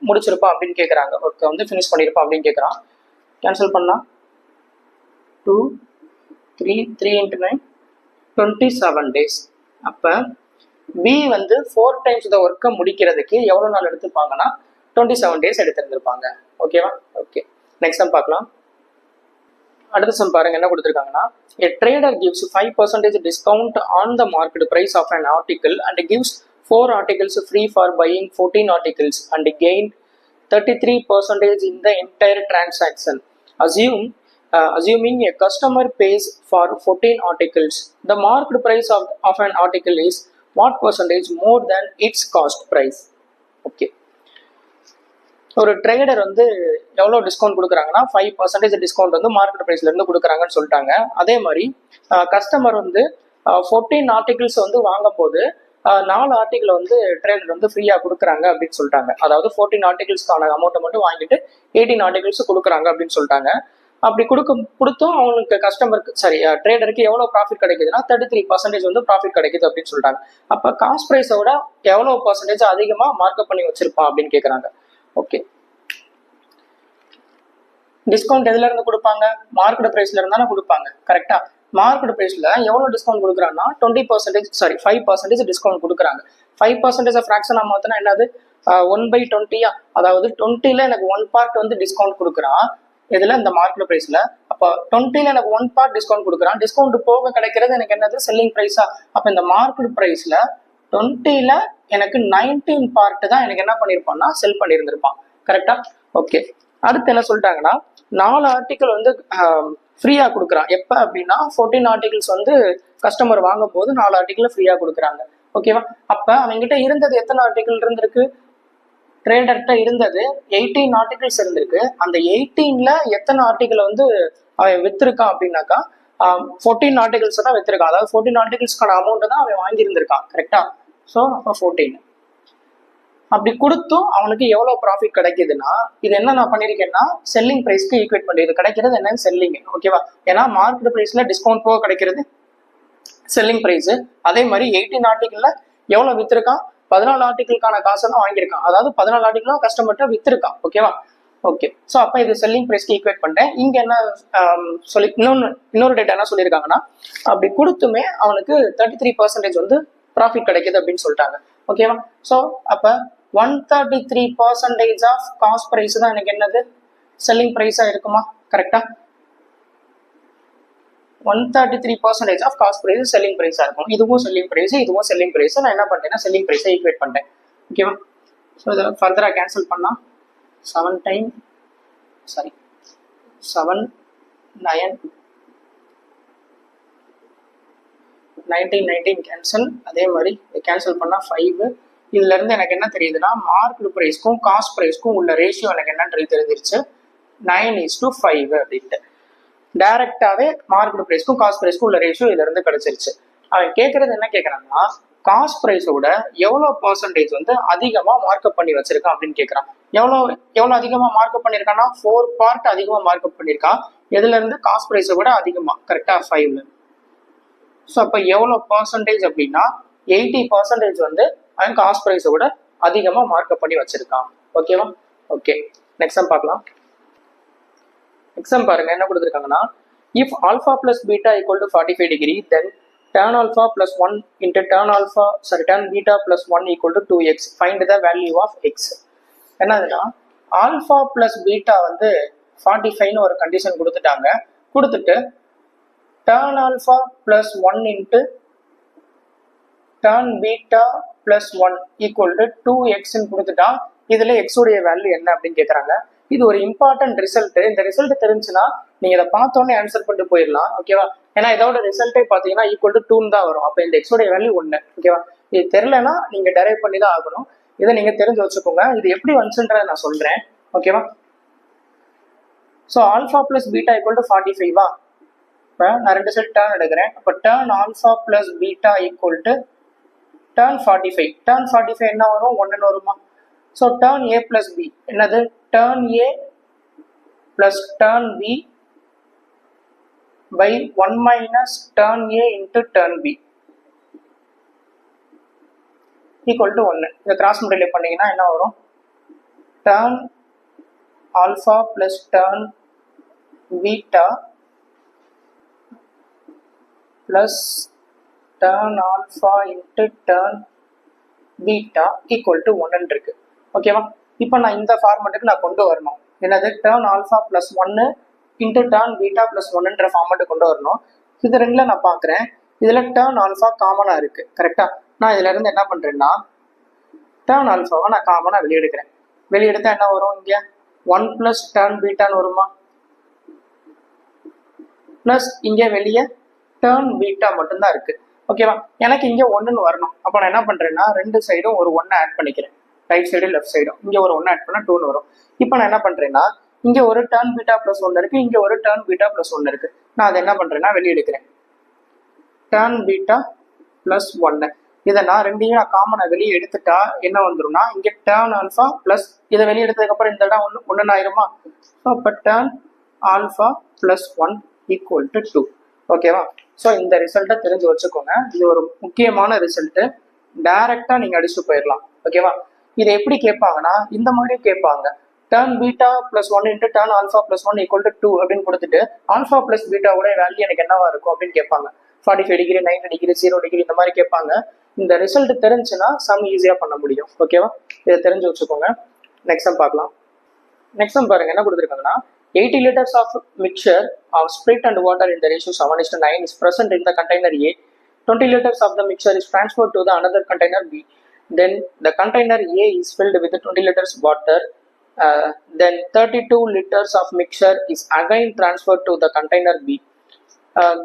முடிச்சிருப்பா அப்படின்னு கேட்குறாங்க, ஒர்க்கை வந்து ஃபினிஷ் பண்ணியிருப்பா அப்படின்னு கேட்குறான். கேன்சல் பண்ணா 2 3 3 × 9 27 டேஸ். அப்போ பி வந்து 4 times த ஒர்க்கை முடிக்கிறதுக்கு எவ்வளோ நாள் எடுத்துப்பாங்கன்னா 27 டேஸ் எடுத்திருந்திருப்பாங்க. ஓகேவா? ஓகே, நெக்ஸ்ட் சம் பார்க்கலாம். அடுத்த சம் பாருங்க என்ன கொடுத்துருக்காங்கன்னா, a trader gives 5% discount on the market price of an article and gives 4 articles free for buying 14 articles and gained 33% in the entire transaction. Assuming a customer pays for 14 articles, the market price of an article is what percentage more than its cost price? Okay. ஒரு trader வந்து எவ்வளோ discount கொடுக்குறாங்கன்னா 5% discount வந்து market ப்ரைஸ்ல இருந்து கொடுக்குறாங்கன்னு சொல்லிட்டாங்க. அதே மாதிரி கஸ்டமர் வந்து 14 ஆர்டிகிள்ஸ் வந்து வாங்கும் போது 4 ஆர்டிகிள் வந்து ட்ரேடர் வந்து ஃப்ரீயா கொடுக்குறாங்க அப்படின்னு சொல்லிட்டாங்க. அதாவது 14 ஆர்டிகிள்ஸ்க்கான அமௌண்ட்டை மட்டும் வாங்கிட்டு 18 ஆர்டிகிள்ஸ் கொடுக்குறாங்க அப்படின்னு சொல்லிட்டாங்க. அப்படி கொடுத்தும் அவங்களுக்கு கஸ்டமருக்கு ட்ரேடருக்கு எவ்வளோ ப்ராஃபிட் கிடைக்குதுன்னா 33% வந்து ப்ராஃபிட் கிடைக்குது அப்படின்னு சொல்லிட்டாங்க. அப்போ காஸ்ட் ப்ரைஸோட எவ்வளோ பர்சன்டேஜ் அதிகமாக மார்க்அப் பண்ணி வச்சிருப்பான் அப்படின்னு கேட்குறாங்க. ஓகே, டிஸ்கவுண்ட் எதுல இருந்து கொடுப்பாங்க? மார்க்கெட் பிரைஸ்ல இருந்தானே கொடுப்பாங்க. கரெக்டா? மார்க்கெட் பிரைஸ்ல எவ்வளவு டிஸ்கவுண்ட் கொடுக்குறாங்கன்னா 5% டிஸ்கவுண்ட் கொடுக்குறாங்க. 5% ஃபிராக்ஷனா மாத்தினா என்னது 1/20, அதாவது 20ல எனக்கு 1 பார்ட் வந்து டிஸ்கவுண்ட் கொடுக்குறான். இதுல இந்த மார்க்கெட் பிரைஸ்ல அப்ப 20ல எனக்கு 1 பார்ட் டிஸ்கவுண்ட் கொடுக்குறான். டிஸ்கவுண்ட் போக கிடைக்கிறது எனக்கு என்னது செல்லிங் பிரைஸா? அப்ப இந்த மார்க்கெட் பிரைஸ்ல 20ல எனக்கு 19 பார்ட் தான் எனக்கு என்ன பண்ணிருப்பான்னா செல் பண்ணியிருந்திருப்பான். கரெக்டா? ஓகே, அடுத்து என்ன சொல்லிட்டாங்கன்னா 4 ஆர்டிகல் வந்து ஃப்ரீயா கொடுக்குறான். எப்ப அப்படின்னா 14 ஆர்டிகல்ஸ் வந்து கஸ்டமர் வாங்கும் போது 4 ஆர்டிகல் ஃப்ரீயா கொடுக்குறாங்க. ஓகேவா? அப்ப அவங்ககிட்ட இருந்தது எத்தனை ஆர்டிகல் இருந்திருக்கு? ட்ரேடர்கிட்ட இருந்தது 18 ஆர்டிகல்ஸ் இருந்திருக்கு. அந்த 18ல எத்தனை ஆர்டிகல் வந்து அவன் வித்திருக்கான் அப்படின்னாக்கா 14 ஆர்டிகல்ஸ் தான் வித்திருக்கான். அதாவது 14 ஆர்டிகல்ஸ்க்கான அமௌண்ட் தான் அவன் வாங்கியிருந்திருக்கான். கரெக்டா? ஸோ அப்போ 14 அப்படி கொடுத்தும் அவனுக்கு எவ்வளோ ப்ராஃபிட் கிடைக்குதுன்னா, இது என்ன நான் பண்ணியிருக்கேன்னா செல்லிங் ப்ரைஸ்க்கு ஈக்குவேட் பண்ணிடுது. கிடைக்கிறது என்னன்னு செல்லிங். ஓகேவா? ஏன்னா மார்க்கெட் ப்ரைஸ்ல டிஸ்கவுண்ட் போக கிடைக்கிறது செல்லிங் ப்ரைஸ். அதே மாதிரி 18 ஆர்டிகல்ல எவ்வளோ வித்திருக்கான்? 14 ஆர்டிகளுக்கான காசை தான் வாங்கியிருக்கான். அதாவது 14 ஆர்டிகளும் கஸ்டமர்கிட்ட வித்திருக்கான். ஓகேவா? ஓகே, ஸோ அப்போ இது செல்லிங் ப்ரைஸ்க்கு ஈக்குவேட் பண்ணிட்டேன். இங்க என்ன சொல்லி இன்னொரு டேட்டா என்ன சொல்லியிருக்காங்கன்னா, அப்படி கொடுத்துமே அவனுக்கு 33% வந்து ப்ராஃபிட் கிடைக்குது அப்படின்னு சொல்லிட்டாங்க. ஓகேவா? ஸோ அப்போ 133% ஆஃப் காஸ்ட் ப்ரைஸ் தான் எனக்கு என்னது செல்லிங் ப்ரைஸா இருக்குமா? கரெக்டா? 133% ஆஃப் காஸ்ட் ப்ரைஸ் செல்லிங் ப்ரைஸாக இருக்கும். இதுவும் செல்லிங் ப்ரைஸ், இதுவும் செல்லிங் ப்ரைஸ். நான் என்ன பண்ணிட்டேன்னா செல்லிங் ப்ரைஸை ஈக்குவேட் பண்ணிட்டேன். ஓகேவா? ஸோ இதை ஃபர்தராக கேன்சல் பண்ணால் 7 9 19 கேன்சல். அதே மாதிரி கேன்சல் பண்ணால் 5. இதுலேருந்து எனக்கு என்ன தெரியுதுன்னா மார்க்கெட் ப்ரைஸ்க்கும் காஸ்ட் ப்ரைஸ்க்கும் உள்ள ரேஷியோ எனக்கு என்னன்றது தெரிஞ்சிருச்சு. 9:5 அப்படின்ட்டு டைரக்டாவே மார்க்கெட் ப்ரைஸ்க்கும் காஸ்ட் ப்ரைஸ்க்கும் உள்ள ரேஷியோ இதுல இருந்து கிடைச்சிருச்சு. அவன் கேட்கறது என்ன கேட்கறான்னா காஸ்ட் ப்ரைஸோட எவ்வளோ பர்சன்டேஜ் வந்து அதிகமா மார்க்அப் பண்ணி வச்சிருக்கான் அப்படின்னு கேட்கறான். எவ்வளோ அதிகமா மார்க்அப் பண்ணிருக்கான்னா 4 பார்ட் அதிகமா மார்க்அப் பண்ணிருக்கான். எதுல இருந்து? காஸ்ட் ப்ரைஸை விட அதிகமா, கரெக்டா 5. ஸோ அப்போ எவ்வளோ பர்சன்டேஜ் அப்படின்னா 80% வந்து அவன் காஸ்ட் ப்ரைஸை விட அதிகமா மார்க்அப் பண்ணி வச்சிருக்கான். ஓகேவா? ஓகே, நெக்ஸ்ட் பார்க்கலாம். எக்ஸாம் பாருங்க என்ன கொடுத்துருக்காங்கன்னா, if alpha plus beta equal to 45 degree then tan alpha plus 1 into tan beta plus 1 equal to 2x. Find the value of x. என்னதுன்னா ஆல்ஃபா பிளஸ் பீட்டா வந்து 45ன்னு ஒரு கண்டிஷன் கொடுத்துட்டாங்க. கொடுத்துட்டு tan alpha plus 1 into tan beta plus 1 equal to 2x கொடுத்துட்டா இதுல x உடைய value என்ன அப்படின்னு கேட்கறாங்க. இது ஒரு இம்பார்ட்டன்ட் ரிசல்ட். இந்த ரிசல்ட் தெரிஞ்சுன்னா நீங்க இதை பார்த்தோன்னே ஆன்சர் பண்ணிட்டு போயிடலாம். ஓகேவா? ஏன்னா இதோட ரிசல்ட்டே பார்த்தீங்கன்னா ஈக்குவல் டு 2 தான் வரும். அப்போ இந்த எக்ஸோடைய வேல்யூ 1. ஓகேவா? இது தெரியலன்னா நீங்க டெரைவ் பண்ணி தான் ஆகணும். இதை நீங்க தெரிஞ்சு வச்சுக்கோங்க. இது எப்படி வந்துச்சுன்றதை நான் சொல்றேன். ஓகேவா? So alpha plus beta equal to 45வா? இப்போ நான் 2 சைடு டேர்ன் எடுக்கிறேன். அப்போ tan alpha plus beta equal to tan 45. Tan 45 என்ன வரும்? 1ன்னு வருமா? So tan A plus B என்னது? Tan A plus tan B by 1 minus turn A into turn B equal to 1. இதை கிராஸ் மல்டிப்ளை பண்ணீங்கன்னா என்ன வரும்? turn alpha plus turn beta plus turn alpha into turn beta equal to 1 இருக்கு. ஓகேவா? இப்போ நான் இந்த ஃபார்மேட்டுக்கு நான் கொண்டு வரணும். என்னது? turn alpha plus 1 into turn beta plus 1ன்ற ஃபார்மேட்டு கொண்டு வரணும். இது ரெண்டுல நான் பார்க்குறேன். இதில் turn alpha காமனாக இருக்கு. கரெக்டா? நான் இதுல இருந்து என்ன பண்றேன்னா turn alphaவை நான் காமனாக வெளியெடுக்கிறேன். வெளியெடுத்தா என்ன வரும்? இங்கே 1 plus turn betaன்னு வருமா? பிளஸ் இங்கே வெளியே turn beta மட்டும்தான் இருக்கு. ஓகேவா? எனக்கு இங்கே 1ன்னு வரணும். அப்போ நான் என்ன பண்றேன்னா 2 சைடும் ஒரு 1 ஆட் பண்ணிக்கிறேன். ரைட் சைடு லெஃப்ட் சைடும் இங்கே ஒரு 1 ஆட் பண்ணால் 2ன்னு வரும். இப்போ நான் என்ன பண்றேன்னா இங்கே ஒரு turn beta plus 1 இருக்கு, இங்கே ஒரு turn beta plus 1 இருக்கு. நான் அதை என்ன பண்றேன்னா வெளியெடுக்கிறேன். turn beta plus 1 இதை நான் ரெண்டையும் நான் காமனாக வெளியே எடுத்துட்டா என்ன வந்துடும்னா இங்கே turn alpha plus இதை வெளியே எடுத்ததுக்கு அப்புறம் இந்த இடம் ஒன்று ஆயிருமா? ஸோ அப்போ turn alpha plus 1 equal to 2. ஓகேவா? ஸோ இந்த ரிசல்ட்டை தெரிஞ்சு வச்சுக்கோங்க. இது ஒரு முக்கியமான ரிசல்ட்டு. டைரக்டா நீங்க அடிச்சு போயிடலாம். ஓகேவா? இதை எப்படி கேட்பாங்கன்னா இந்த மாதிரியும் கேட்பாங்க. turn beta plus 1 into turn alpha plus 1 equal to 2 அப்படின்னு கொடுத்துட்டு ஆல்ஃபா பிளஸ் பீட்டாவோட வேல்யூ எனக்கு என்னவா இருக்கும் அப்படின்னு கேட்பாங்க. 45 டிகிரி, 90 டிகிரி, 0 டிகிரி இந்த மாதிரி கேட்பாங்க. இந்த ரிசல்ட் தெரிஞ்சுன்னா சம் ஈஸியா பண்ண முடியும். ஓகேவா? இதை தெரிஞ்சு வச்சுக்கோங்க. நெக்ஸ்ட் சம் பார்க்கலாம். நெக்ஸ்ட் சம் பாருங்க என்ன கொடுத்துருக்காங்கன்னா 80 liters of mixture of spirit and water in the ratio 7:9 is present in the container A. 20 liters of the mixture is transferred to the another container B. Then the container A is filled with 20 liters water. Then 32 liters of mixture is again transferred to the container B.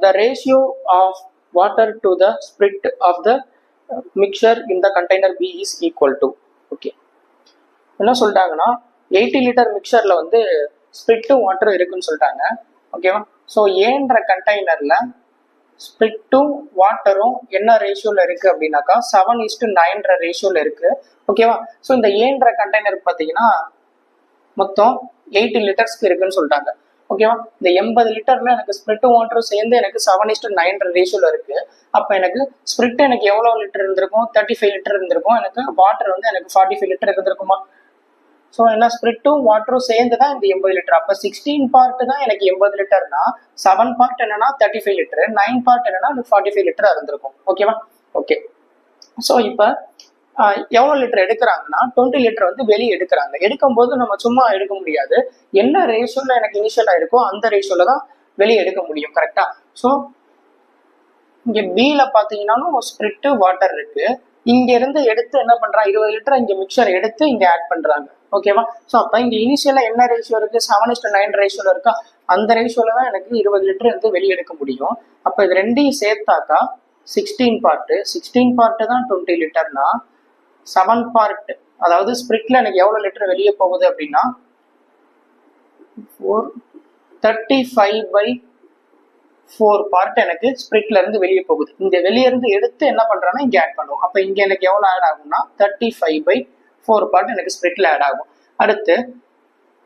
The ratio of water to the spirit of the mixture in the container B is equal to. Okay. என்ன சொல்லிட்டாங்கன்னா 80 litre மிக்சர்ல வந்து ஸ்பிரிட்டும் வாட்டரும் இருக்குன்னு சொல்லிட்டாங்க. ஓகேவா? So ஏன்ற கண்டெய்னர்ல ஸ்பிரிட்டும் வாட்டரும் என்ன ரேஷியோல இருக்கு அப்படின்னாக்கா 7:9 ரேஷியோல இருக்கு. ஓகேவா? ஸோ இந்த ஏன்ற கண்டெய்னர் பார்த்தீங்கன்னா மொத்தம் 80 லிட்டர்ஸ்க்கு இருக்குன்னு சொல்லிட்டாங்க. ஓகேவா? இந்த 80 லிட்டர்ல எனக்கு ஸ்பிரிட்டும் வாட்டரும் சேர்ந்து எனக்கு 7:9 ரேஷியோல இருக்கு. அப்போ எனக்கு ஸ்பிரிட் எனக்கு எவ்வளவு லிட்டர் இருந்திருக்கும்? 35 லிட்டர் இருந்திருக்கும். எனக்கு வாட்டர் வந்து எனக்கு 45 லிட்டர் இருந்திருக்குமா? ஸோ என்ன ஸ்பிரிட்டும் வாட்டரும் சேர்ந்து தான் இந்த 80 லிட்டர். அப்போ 16 பார்ட் தான் எனக்கு 80 லிட்டர்னா 7 பார்ட் என்னன்னா 35 லிட்டர், 9 பார்ட் என்னன்னா 45 லிட்டரா இருந்திருக்கும். ஓகேவா? ஓகே. ஸோ இப்போ எவ்வளோ லிட்டர் எடுக்கிறாங்கன்னா 20 லிட்டர் வந்து வெளியே எடுக்கிறாங்க. எடுக்கும்போது நம்ம சும்மா எடுக்க முடியாது. என்ன ரேஷியோல எனக்கு இனிஷியலாக இருக்கோ அந்த ரேஷியோல தான் வெளியே எடுக்க முடியும். கரெக்டா? ஸோ இங்க பில பாத்தீங்கன்னாலும் ஸ்பிரிட் வாட்டர் இருக்கு. இங்க இருந்து எடுத்து என்ன பண்றாங்க, 20 லிட்டர் இங்க மிக்சர் எடுத்து இங்க ஆட் பண்றாங்க. ஓகேவா? ஸோ அப்ப இங்க இனிஷியலா என்ன ரேஷியோ இருக்கு, 7:9 ரேஷியோல இருக்கா, அந்த ரேஷியோல தான் எனக்கு 20 லிட்டர் வந்து வெளியே எடுக்க முடியும். அப்ப இது ரெண்டையும் சேர்த்தாக்கா 16 பார்ட் தான் 20 லிட்டர்னா 7 பார்ட், அதாவது ஸ்பிரிட்ல எனக்கு எவ்வளவு லிட்டர் வெளியே போகுது அப்படின்னா 35/4 பார்ட் எனக்கு ஸ்பிரிட்ல இருந்து வெளியே போகுது. இந்த வெளியே இருந்து எடுத்து என்ன பண்றான்னா இங்க ஆட் பண்ணுவோம். அப்ப இங்க எனக்கு எவ்வளவு ஆட் ஆகும்னா 35/4 பார்ட் எனக்கு ஸ்பிரிட்ல ஆட் ஆகும். அடுத்து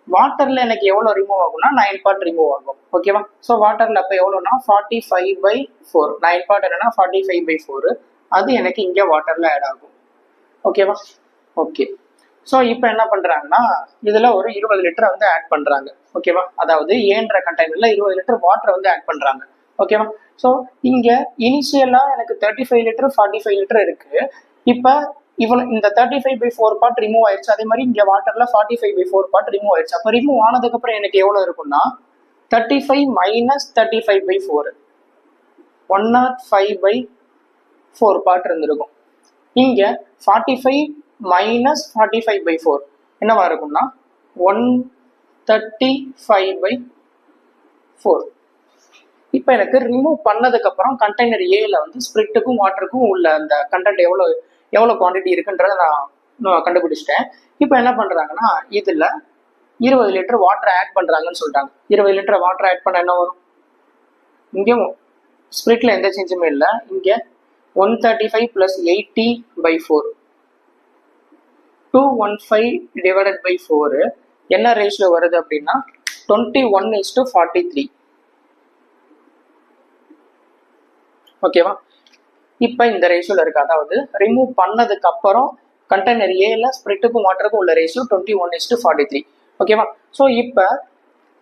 வாட்டர்ல எனக்கு எவ்வளவு ரிமூவ் ஆகும்னா 9 பார்ட் ரிமூவ் ஆகும். ஓகேவா? ஸோ வாட்டர்ல அப்ப எவ்வளவுனா 45/4, 9 பார்ட் என்னன்னா 45/4, அது எனக்கு இங்க வாட்டர்ல ஆட் ஆகும். ஓகேவா? ஓகே. ஸோ இப்போ என்ன பண்றாங்கன்னா இதுல ஒரு 20 லிட்டர் வந்து ஆட் பண்றாங்க. ஓகேவா? அதாவது ஏன்ற கண்டெய்னர்ல 20 லிட்டர் வாட்டர் வந்து ஆட் பண்றாங்க. ஓகேவா? ஸோ இங்க இனிஷியலா எனக்கு 35 லிட்டர் 45 லிட்டர் இருக்கு. இப்போ இவ்வளவு இந்த 35/4 பார்ட் ரிமூவ் ஆயிடுச்சு. அதே மாதிரி இங்க வாட்டர்ல 45/4 பார்ட் ரிமூவ் ஆயிடுச்சு. அப்ப ரிமூவ் ஆனதுக்கு அப்புறம் எனக்கு எவ்வளவு இருக்கும்னா 35 - 35/4, 105/4 பார்ட் இருந்திருக்கும். இங்க 45 - 45/4 என்னவா இருக்கும்னா 135/4. இப்போ எனக்கு ரிமூவ் பண்ணதுக்கு அப்புறம் கண்டெய்னர் ஏல வந்து ஸ்பிரிட்டுக்கும் வாட்டருக்கும் உள்ள அந்த கண்டென்ட் எவ்வளவு குவான்டிட்டி இருக்குன்றத நான் கண்டுபிடிச்சிட்டேன். இப்போ என்ன பண்றாங்கன்னா இதுல 20 லிட்டர் வாட்டர் ஆட் பண்றாங்கன்னு சொல்லிட்டாங்க. 20 லிட்டர் வாட்டர் ஆட் பண்ண என்ன வரும், இங்கேயும் ஸ்பிரிட்ல எந்த சேஞ்சுமே இல்லை. இங்க 135 + 80/4, 215/4 என்ன ரேஷியோ வருது அப்படின்னா 21:43. ஓகேவா? இப்ப இந்த ரேஷியோல இருக்கு. அதாவது ரிமூவ் பண்ணதுக்கு அப்புறம் கண்டெய்னர் ஏல ஸ்பிரிட்டுக்கும் வாட்டருக்கும் உள்ள ரேஷியோ 21:43. ஓகேவா? ஸோ இப்ப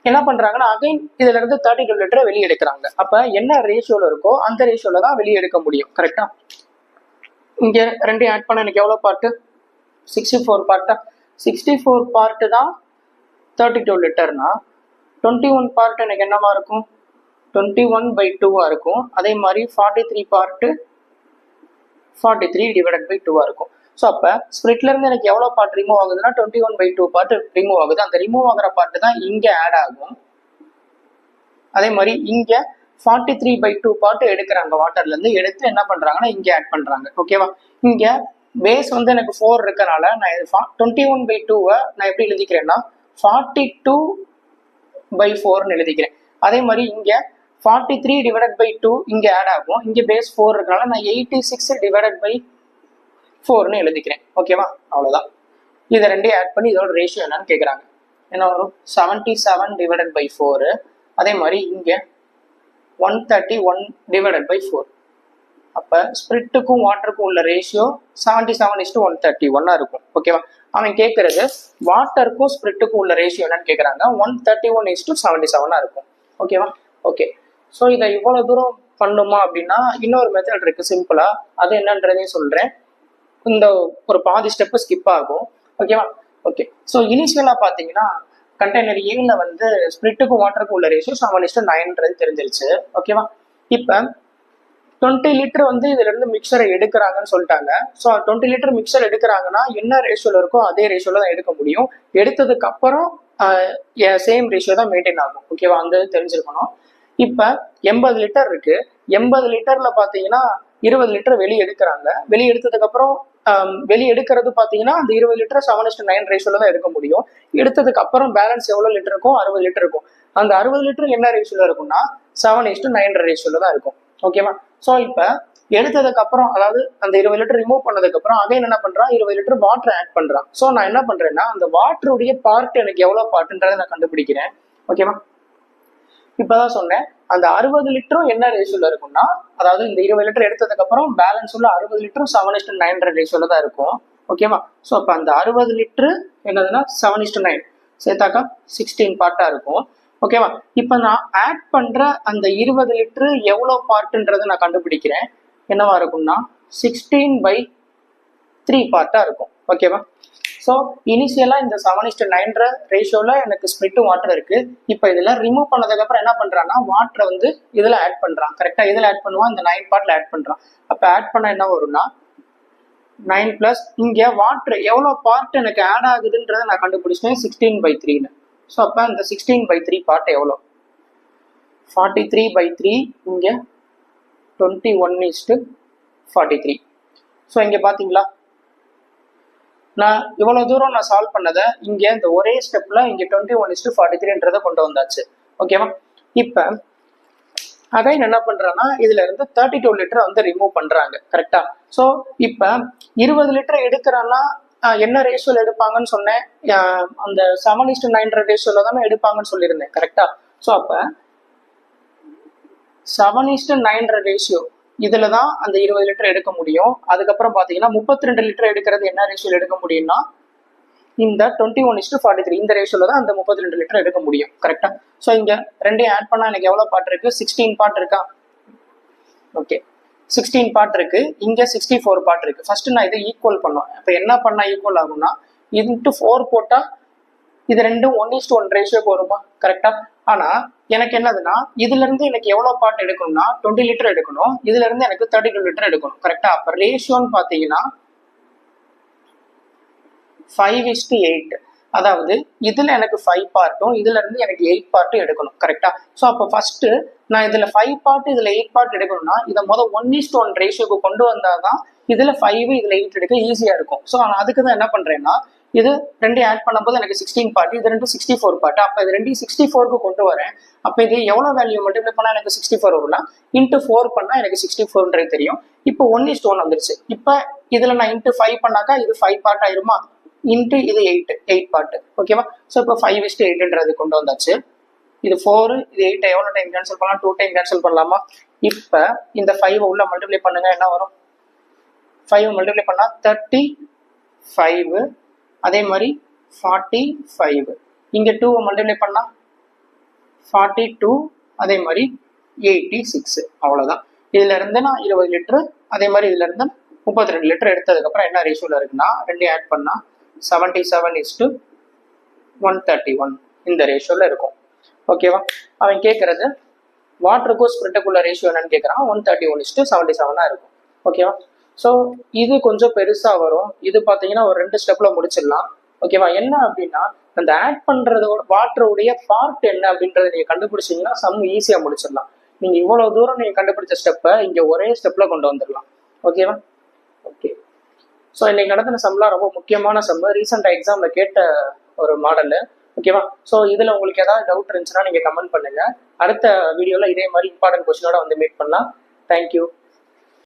என்ன பண்றாங்கன்னா அகைன் இதுல இருந்து 32 லிட்டரை வெளியே எடுக்கிறாங்க. அப்ப என்ன ரேஷியோல இருக்கோ அந்த ரேஷியோல தான் வெளியே எடுக்க முடியும். கரெக்டா? இங்க ரெண்டையும் ஆட் பண்ண எனக்கு எவ்வளவு பார்ட்டு, 64 பார்ட்டா? 64 பார்ட் தான் 32 லிட்டர்னா 21 பார்ட் எனக்கு என்னமா இருக்கும், 21/2 இருக்கும். அதே மாதிரி 43 பார்ட் 43/2 இருக்கும். ஸோ அப்ப ஸ்பிரிட்ல இருந்து எனக்கு எவ்வளவு பார்ட் ரிமூவ் ஆகுதுன்னா 21/2 பார்ட் ரிமூவ் ஆகுது. அந்த ரிமூவ் ஆகிற பார்ட் தான் இங்க ஆட் ஆகும். அதே மாதிரி இங்க 43/2 பார்ட் எடுக்கிறாங்க. வாட்டர்ல இருந்து எடுத்து என்ன பண்றாங்கன்னா இங்க ஆட் பண்றாங்க. ஓகேவா? இங்க பேஸ் வந்து எனக்கு 4 இருக்கனால நான் 21/2 நான் எப்படி எழுதிக்கிறேன்னா 42/4 எழுதிக்கிறேன். அதே மாதிரி இங்க 43/2 இங்க ஆட் ஆகும். இங்க பேஸ் 4 இருக்கனால நான் 86/4 எழுதிக்கிறேன். ஓகேவா? அவ்வளவுதான். இதை ரெண்டையும் ஆட் பண்ணி இதோட ரேஷியோ என்னன்னு கேட்குறாங்க. என்ன வரும், 77/4. அதே மாதிரி இங்க 131/4. அப்ப ஸ்பிரிட்டுக்கும் வாட்டருக்கும் உள்ள ரேஷியோ 77:131 இருக்கும். ஓகேவா? அவன் கேட்கறது வாட்டருக்கும் ஸ்பிரிட்டுக்கும் உள்ள ரேஷியோ என்னன்னு கேட்கறாங்க. 131:77 இருக்கும். ஓகேவா? ஓகே. ஸோ இதை இவ்வளவு தூரம் பண்ணுமா அப்படின்னா இன்னொரு மெத்தட் இருக்கு சிம்பிளா. அது என்னன்றதையும் சொல்றேன். இந்த ஒரு பாதி ஸ்டெப்பு ஸ்கிப் ஆகும். ஓகேவா? ஓகே. ஸோ இனிஷியலா பாத்தீங்கன்னா கண்டெய்னர் ஏல வந்து ஸ்பிரிட்டுக்கும் வாட்டருக்கும் உள்ள ரேஷியோ 7:9 தெரிஞ்சிருச்சு. ஓகேவா? இப்ப 20 லிட்டர் வந்து இதுல இருந்து மிக்சரை எடுக்கிறாங்கன்னு சொல்லிட்டாங்க. ஸோ 20 லிட்டர் மிக்சர் எடுக்கிறாங்கன்னா என்ன ரேஷியோல இருக்கோ அதே ரேஷியோல தான் எடுக்க முடியும். எடுத்ததுக்கு அப்புறம் சேம் ரேஷியோ தான் மெயின்டைன் ஆகும். ஓகேவா? அந்த தெரிஞ்சிருக்கணும். இப்ப 80 லிட்டர் இருக்கு. 80 லிட்டர்ல பாத்தீங்கன்னா 20 லிட்டர் வெளியே எடுக்கிறாங்க. வெளியே எடுத்ததுக்கு அப்புறம் வெளியே எடுக்கிறது பாத்தீங்கன்னா அந்த 20 லிட்டர் 7:9 ரேஷியோல தான் எடுக்க முடியும். எடுத்ததுக்கு அப்புறம் பேலன்ஸ் எவ்வளவு லிட்டர் இருக்கும், 60 லிட்டர் இருக்கும். அந்த 60 லிட்டர் என்ன ரேஷியோல இருக்கும்னா 7:9 ரேஷியோல தான் இருக்கும். ஓகேவா? ஸோ இப்ப எடுத்ததுக்கு அப்புறம் அதாவது அந்த 20 லிட்டர் ரிமூவ் பண்ணதுக்கு அப்புறம் அகைன் என்ன பண்றான், 20 லிட்டர் வாட்டர் ஆட் பண்றான். ஸோ நான் என்ன பண்றேன்னா அந்த வாட்டருடைய பார்ட் எனக்கு எவ்வளவு பார்ட்ன்றதை நான் கண்டுபிடிக்கிறேன். ஓகேவா? இப்பதான் சொன்னேன் அந்த 60 லிட்டரும் என்ன ரேஷியோல இருக்கும்னா, அதாவது இந்த 20 லிட்டர் எடுத்ததுக்கு அப்புறம் பேலன்ஸ் உள்ள 60 லிட்டரும் 7:9 ரேஷியோல தான் இருக்கும். ஓகேவா? ஸோ அப்ப அந்த 60 லிட்டரு என்னதுன்னா 7:9 சேர்த்தாக்கா 16 பார்ட்டா இருக்கும். ஓகேவா? இப்ப நான் ஆட் பண்ற அந்த 20 லிட்டரு எவ்வளவு பார்ட்ன்றதை நான் கண்டுபிடிக்கிறேன். என்னவா இருக்கும்னா 16/3 பார்ட்டா இருக்கும். ஓகேவா? ஸோ இனிஷியலாக இந்த 7:9 ரேஷியோவில் எனக்கு ஸ்பிளிட் வாட்டர் இருக்கு. இப்போ இதில் ரிமூவ் பண்ணதுக்கப்புறம் என்ன பண்ணுறான்னா வாட்டரை வந்து இதில் ஆட் பண்ணுறான். கரெக்டாக இதில் ஆட் பண்ணுவான், இந்த 9 பார்ட்டில் ஆட் பண்ணுறான். அப்போ ஆட் பண்ண என்ன வரும்னா 9 + இங்கே வாட்டர் எவ்வளோ பார்ட் எனக்கு ஆட் ஆகுதுன்றதை நான் கண்டுபிடிச்சேன் 16/3ன்னு. ஸோ அப்போ இந்த 16/3 பார்ட் எவ்வளோ? 43/3 இங்கே 21:43. ஸோ இங்கே பார்த்தீங்களா, நான் இவ்வளோ தூரம் நான் சால்வ் பண்ணதை இங்கே இந்த ஒரே ஸ்டெப்பில் இங்கே 21:43ன்றதை கொண்டு வந்தாச்சு. ஓகேவா? இப்போ அகைன் என்ன பண்ணுறேன்னா இதுல இருந்து 32 லிட்டரை வந்து ரிமூவ் பண்ணுறாங்க. கரெக்டா? ஸோ இப்போ 20 லிட்டர் எடுக்கிறேன்னா என்ன ரேஷியோவில் எடுப்பாங்கன்னு சொன்னேன், அந்த 7:9 ரேஷியோவில் தானே எடுப்பாங்கன்னு சொல்லியிருந்தேன். கரெக்டா? ஸோ அப்போ 7:9 ரேஷியோ இதில் தான் அந்த 20 லிட்டர் எடுக்க முடியும். அதுக்கப்புறம் பார்த்தீங்கன்னா 32 லிட்டர் எடுக்கிறது என்ன ரேஷியோவில் எடுக்க முடியும்னா இந்த 21:43 இந்த ரேஷியோவில் தான் அந்த 32 லிட்டர் எடுக்க முடியும். கரெக்டா? ஸோ இங்கே ரெண்டையும் ஆட் பண்ணால் எனக்கு எவ்வளோ பார்ட் இருக்கு? 16 பார்ட் இருக்கா? ஓகே, 16 பார்ட் இருக்கு. இங்கே 64 பார்ட் இருக்கு. ஃபர்ஸ்ட் நான் இதை ஈக்குவல் பண்ணுவேன். இப்போ என்ன பண்ணால் ஈக்குவல் ஆகும்னா இன்ட்டு 4 போட்டால் இது ரெண்டும் 1:1 ரேஷியோக்கு வருமா? கரெக்டா? ஆனா எனக்கு என்னதுன்னா இதுல இருந்து எனக்கு எவ்வளவு பார்ட் எடுக்கணும்னா 20 லிட்டர் எடுக்கணும், இதுல இருந்து எனக்கு 32 லிட்டர் எடுக்கணும். கரெக்டா? அப்ப ரேஷியோன்னு பாத்தீங்கன்னா 5:8. அதாவது இதுல எனக்கு 5 பார்ட்டும் இதுல இருந்து எனக்கு 8 பார்ட்டும் எடுக்கணும். கரெக்டா? ஸோ அப்போ ஃபர்ஸ்ட் நான் இதுல 5 பார்ட் இதுல 8 பார்ட் எடுக்கணும்னா இதை முதல் 1:1 ரேஷியோக்கு கொண்டு வந்தாதான் இதுல 5 இதுல 8 எடுக்க ஈஸியா இருக்கும். ஸோ நான் அதுக்கு தான் என்ன பண்றேன்னா இது ரெண்டையும் ஆட் பண்ணும்போது எனக்கு 16 பார்ட், இது ரெண்டும் 64 பார்ட். அப்போ இது ரெண்டையும் 64க்கு கொண்டு வரேன். அப்போ இது எவ்வளோ வேல்யூ மல்டிப்ளை பண்ணால் எனக்கு 64 வரும்னா இன்ட்டு 4 பண்ணால் எனக்கு 64ன்றது தெரியும். இப்போ 1:1 வந்துருச்சு. இப்போ இதில் நான் இன்ட்டு 5 பண்ணாக்கா இது 5 பார்ட் ஆயிருமா? இன்ட்டு இது 8 பார்ட். ஓகேவா? ஸோ இப்போ 5:8ன்றது கொண்டு வந்தாச்சு. இது 4 இது 8 எவ்வளோ டைம் கேன்சல் பண்ணலாம்? 2 டைம் கேன்சல் பண்ணலாமா? இப்போ இந்த 5 உள்ள மல்டிப்ளை பண்ணுங்க, என்ன வரும்? 5 மல்டிப்ளை பண்ணால் 35, அதே மாதிரி 45. இங்கே 2 மல்டிப்ளை பண்ணா 42, அதே மாதிரி 86. அவ்வளோதான். இதுல இருந்து நான் 20 லிட்டரு, அதே மாதிரி இதுல இருந்து 32 லிட்டர் எடுத்ததுக்கப்புறம் என்ன ரேஷியோவில் இருக்குன்னா ரெண்டையும் ஆட் பண்ணா 77:131 இந்த ரேஷியோவில் இருக்கும். ஓகேவா? அவன் கேட்கறது வாட்டருக்கும் ஸ்பிரிட்டுக்குள்ள ரேஷியோ என்னன்னு கேட்குறான். 131:77 இருக்கும். ஓகேவா? ஸோ இது கொஞ்சம் பெருசா வரும். இது பார்த்தீங்கன்னா ஒரு 2 ஸ்டெப்ல முடிச்சிடலாம். ஓகேவா? என்ன அப்படின்னா அந்த ஆட் பண்றதோட வாட்டருடைய பார்ட் என்ன அப்படின்றத நீங்க கண்டுபிடிச்சீங்கன்னா சம் ஈஸியா முடிச்சிடலாம். நீங்க இவ்வளவு தூரம் நீங்க கண்டுபிடிச்ச ஸ்டெப்பை இங்க ஒரே ஸ்டெப்ல கொண்டு வந்துடலாம். ஓகேவா? ஓகே. ஸோ இன்னைக்கு நடத்தின சம்லாம் ரொம்ப முக்கியமான சம், ரீசெண்டாக எக்ஸாம்ல கேட்ட ஒரு மாடலு. ஓகேவா? ஸோ இதுல உங்களுக்கு ஏதாவது டவுட் இருந்துச்சுன்னா நீங்க கமெண்ட் பண்ணுங்க. அடுத்த வீடியோல இதே மாதிரி இம்பார்ட்டன்ட் கொஸ்டினோட வந்து மீட் பண்ணலாம். தேங்க்யூ.